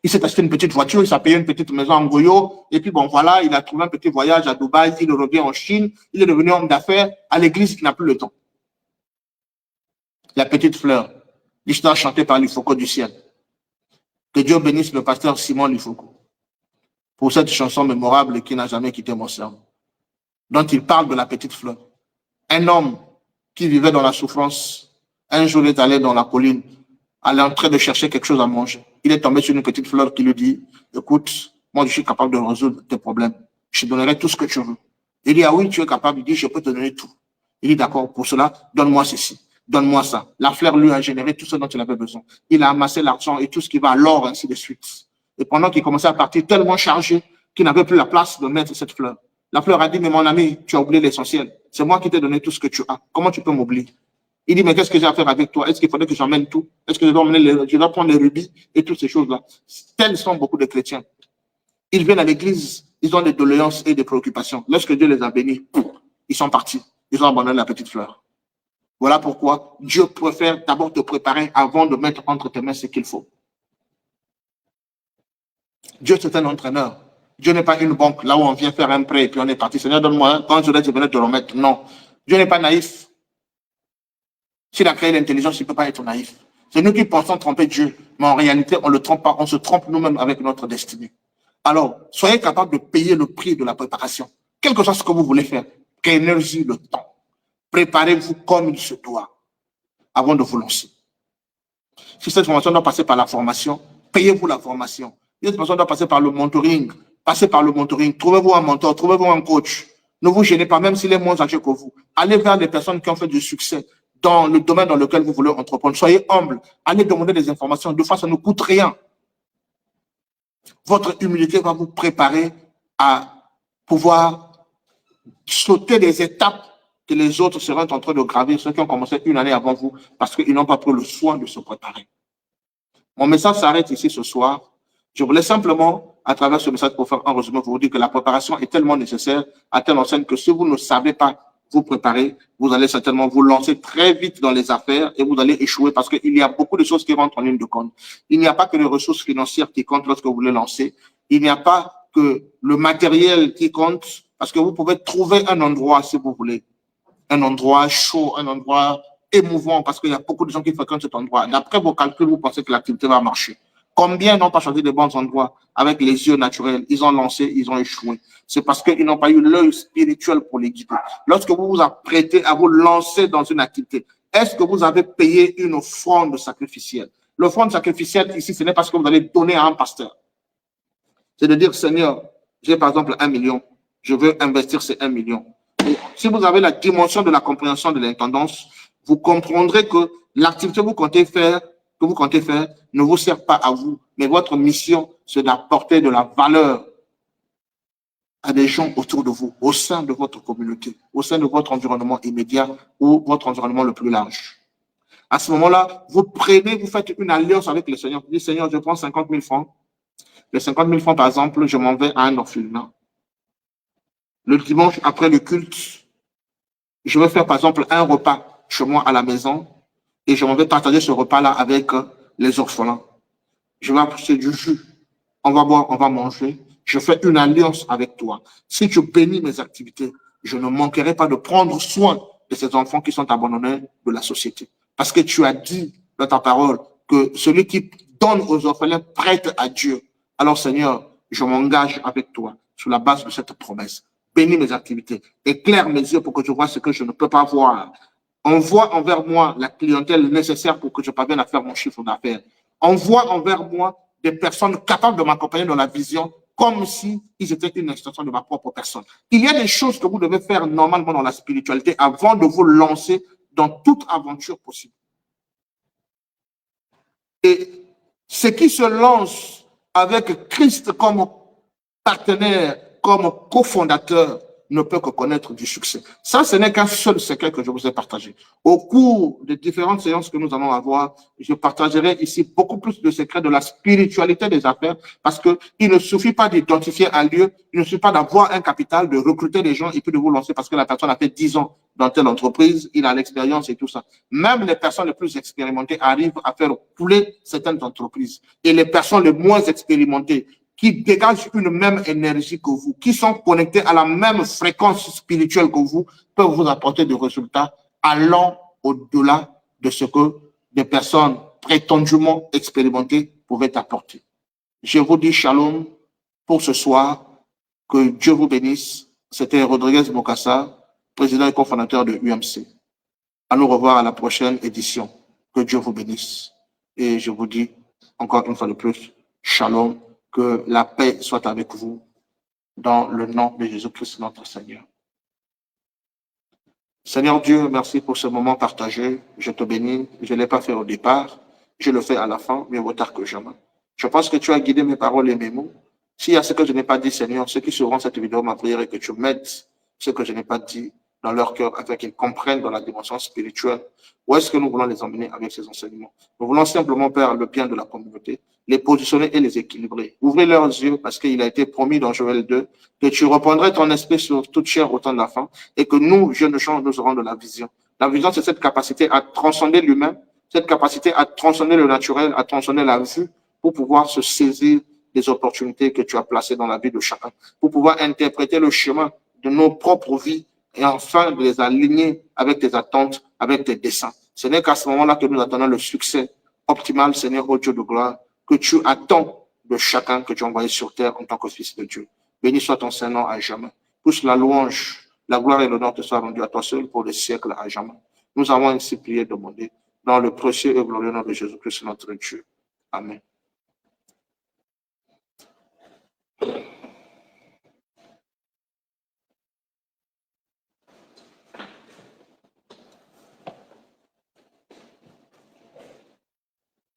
Il s'est acheté une petite voiture, il s'est payé une petite maison en Goyo, et puis bon voilà, il a trouvé un petit voyage à Dubaï, il revient en Chine, il est devenu homme d'affaires, à l'église, il n'a plus le temps. La petite fleur, l'histoire chantée par Lifoko du ciel. Que Dieu bénisse le pasteur Simon Lifoko pour cette chanson mémorable qui n'a jamais quitté mon cerveau, dont il parle de la petite fleur. Un homme qui vivait dans la souffrance, un jour est allé dans la colline, allé en train de chercher quelque chose à manger. Il est tombé sur une petite fleur qui lui dit, écoute, moi je suis capable de résoudre tes problèmes. Je te donnerai tout ce que tu veux. Il dit, ah oui, tu es capable. Il dit, je peux te donner tout. Il dit, d'accord, pour cela, donne-moi ceci, donne-moi ça. La fleur lui a généré tout ce dont il avait besoin. Il a amassé l'argent et tout ce qui va à l'or, ainsi de suite. Et pendant qu'il commençait à partir tellement chargé qu'il n'avait plus la place de mettre cette fleur. La fleur a dit, mais mon ami, tu as oublié l'essentiel. C'est moi qui t'ai donné tout ce que tu as. Comment tu peux m'oublier? Il dit, mais qu'est-ce que j'ai à faire avec toi? Est-ce qu'il faudrait que j'emmène tout? Est-ce que je dois prendre les rubis et toutes ces choses-là? Tels sont beaucoup de chrétiens. Ils viennent à l'église, ils ont des doléances et des préoccupations. Lorsque Dieu les a bénis, ils sont partis. Ils ont abandonné la petite fleur. Voilà pourquoi Dieu préfère d'abord te préparer avant de mettre entre tes mains ce qu'il faut. Dieu, c'est un entraîneur. Dieu n'est pas une banque, là où on vient faire un prêt et puis on est parti. Seigneur, donne-moi, quand je vais te remettre. Non. Dieu n'est pas naïf. S'il a créé l'intelligence, il ne peut pas être naïf. C'est nous qui pensons tromper Dieu, mais en réalité, on ne le trompe pas, on se trompe nous-mêmes avec notre destinée. Alors, soyez capable de payer le prix de la préparation. Quel que soit ce que vous voulez faire, prenez-y le temps. Préparez-vous comme il se doit avant de vous lancer. Si cette formation doit passer par la formation, payez-vous la formation. Si cette formation doit passer par le mentoring, passez par le mentoring. Trouvez-vous un mentor, trouvez-vous un coach. Ne vous gênez pas, même s'il est moins âgé que vous. Allez vers les personnes qui ont fait du succès dans le domaine dans lequel vous voulez entreprendre. Soyez humble. Allez demander des informations. De face, ça ne coûte rien. Votre humilité va vous préparer à pouvoir sauter des étapes que les autres seraient en train de gravir, ceux qui ont commencé une année avant vous, parce qu'ils n'ont pas pris le soin de se préparer. Mon message s'arrête ici ce soir. Je voulais simplement à travers ce message, pour faire un résumé, pour vous dire que la préparation est tellement nécessaire à telle enseigne que si vous ne savez pas vous préparer, vous allez certainement vous lancer très vite dans les affaires et vous allez échouer parce qu'il y a beaucoup de choses qui rentrent en ligne de compte. Il n'y a pas que les ressources financières qui comptent lorsque vous voulez lancer. Il n'y a pas que le matériel qui compte parce que vous pouvez trouver un endroit, si vous voulez, un endroit chaud, un endroit émouvant parce qu'il y a beaucoup de gens qui fréquentent cet endroit. D'après vos calculs, vous pensez que l'activité va marcher. Combien n'ont pas choisi de bons endroits avec les yeux naturels? Ils ont lancé, ils ont échoué. C'est parce qu'ils n'ont pas eu l'œil spirituel pour les guider. Lorsque vous vous apprêtez à vous lancer dans une activité, est-ce que vous avez payé une offrande sacrificielle? L'offrande sacrificielle ici, ce n'est pas ce que vous allez donner à un pasteur. C'est de dire, Seigneur, j'ai par exemple 1 million, je veux investir ces 1 million. Et si vous avez la dimension de la compréhension de l'intendance, vous comprendrez que l'activité que vous comptez faire ne vous sert pas à vous, mais votre mission, c'est d'apporter de la valeur à des gens autour de vous, au sein de votre communauté, au sein de votre environnement immédiat ou votre environnement le plus large. À ce moment-là, vous prenez, vous faites une alliance avec le Seigneur. Vous dites, Seigneur, je prends 50 000 francs. Les 50 000 francs, par exemple, je m'en vais à un orphelinat. Le dimanche, après le culte, je vais faire, par exemple, un repas chez moi à la maison et je m'en vais partager ce repas-là avec les orphelins. Je vais apporter du jus. On va boire, on va manger. Je fais une alliance avec toi. Si tu bénis mes activités, je ne manquerai pas de prendre soin de ces enfants qui sont abandonnés de la société. Parce que tu as dit dans ta parole que celui qui donne aux orphelins prête à Dieu. Alors Seigneur, je m'engage avec toi sur la base de cette promesse. Bénis mes activités. Éclaire mes yeux pour que je vois ce que je ne peux pas voir. Envoie envers moi la clientèle nécessaire pour que je parvienne à faire mon chiffre d'affaires. Envoie envers moi des personnes capables de m'accompagner dans la vision comme si ils étaient une extension de ma propre personne. Il y a des choses que vous devez faire normalement dans la spiritualité avant de vous lancer dans toute aventure possible. Et ce qui se lance avec Christ comme partenaire, comme cofondateur, ne peut que connaître du succès. Ça, ce n'est qu'un seul secret que je vous ai partagé. Au cours des différentes séances que nous allons avoir, je partagerai ici beaucoup plus de secrets de la spiritualité des affaires parce qu'il ne suffit pas d'identifier un lieu, il ne suffit pas d'avoir un capital, de recruter des gens et puis de vous lancer parce que la personne a fait 10 ans dans telle entreprise, il a l'expérience et tout ça. Même les personnes les plus expérimentées arrivent à faire couler certaines entreprises. Et les personnes les moins expérimentées qui dégagent une même énergie que vous, qui sont connectés à la même fréquence spirituelle que vous, peuvent vous apporter des résultats allant au-delà de ce que des personnes prétendument expérimentées pouvaient apporter. Je vous dis shalom pour ce soir. Que Dieu vous bénisse. C'était Rodriguez Bokassa, président et cofondateur de UMC. À nous revoir à la prochaine édition. Que Dieu vous bénisse. Et je vous dis encore une fois de plus, shalom. Que la paix soit avec vous dans le nom de Jésus-Christ, notre Seigneur. Seigneur Dieu, merci pour ce moment partagé. Je te bénis. Je ne l'ai pas fait au départ. Je le fais à la fin, mais vaut tard que jamais. Je pense que tu as guidé mes paroles et mes mots. S'il y a ce que je n'ai pas dit, Seigneur, ceux qui seront cette vidéo, ma prière est que tu m'aides ce que je n'ai pas dit dans leur cœur afin qu'ils comprennent dans la dimension spirituelle où est-ce que nous voulons les emmener avec ces enseignements. Nous voulons simplement faire le bien de la communauté, les positionner et les équilibrer. Ouvrez leurs yeux parce qu'il a été promis dans Joël 2 que tu reprendrais ton esprit sur toute chair au temps de la fin et que nous, jeunes gens, nous aurons de la vision. La vision, c'est cette capacité à transcender l'humain, cette capacité à transcender le naturel, à transcender la vue pour pouvoir se saisir des opportunités que tu as placées dans la vie de chacun, pour pouvoir interpréter le chemin de nos propres vies et enfin de les aligner avec tes attentes, avec tes desseins. Ce n'est qu'à ce moment-là que nous attendons le succès optimal, Seigneur, ô Dieu de gloire, que tu attends de chacun que tu as envoyé sur terre en tant que fils de Dieu. Béni soit ton Saint-Nom à jamais. Pousse la louange, la gloire et l'honneur te soient rendus à toi seul pour les siècles à jamais. Nous avons ainsi prié et demandé dans le précieux et glorieux nom de Jésus-Christ, notre Dieu. Amen.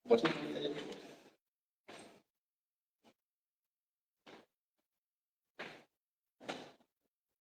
Merci.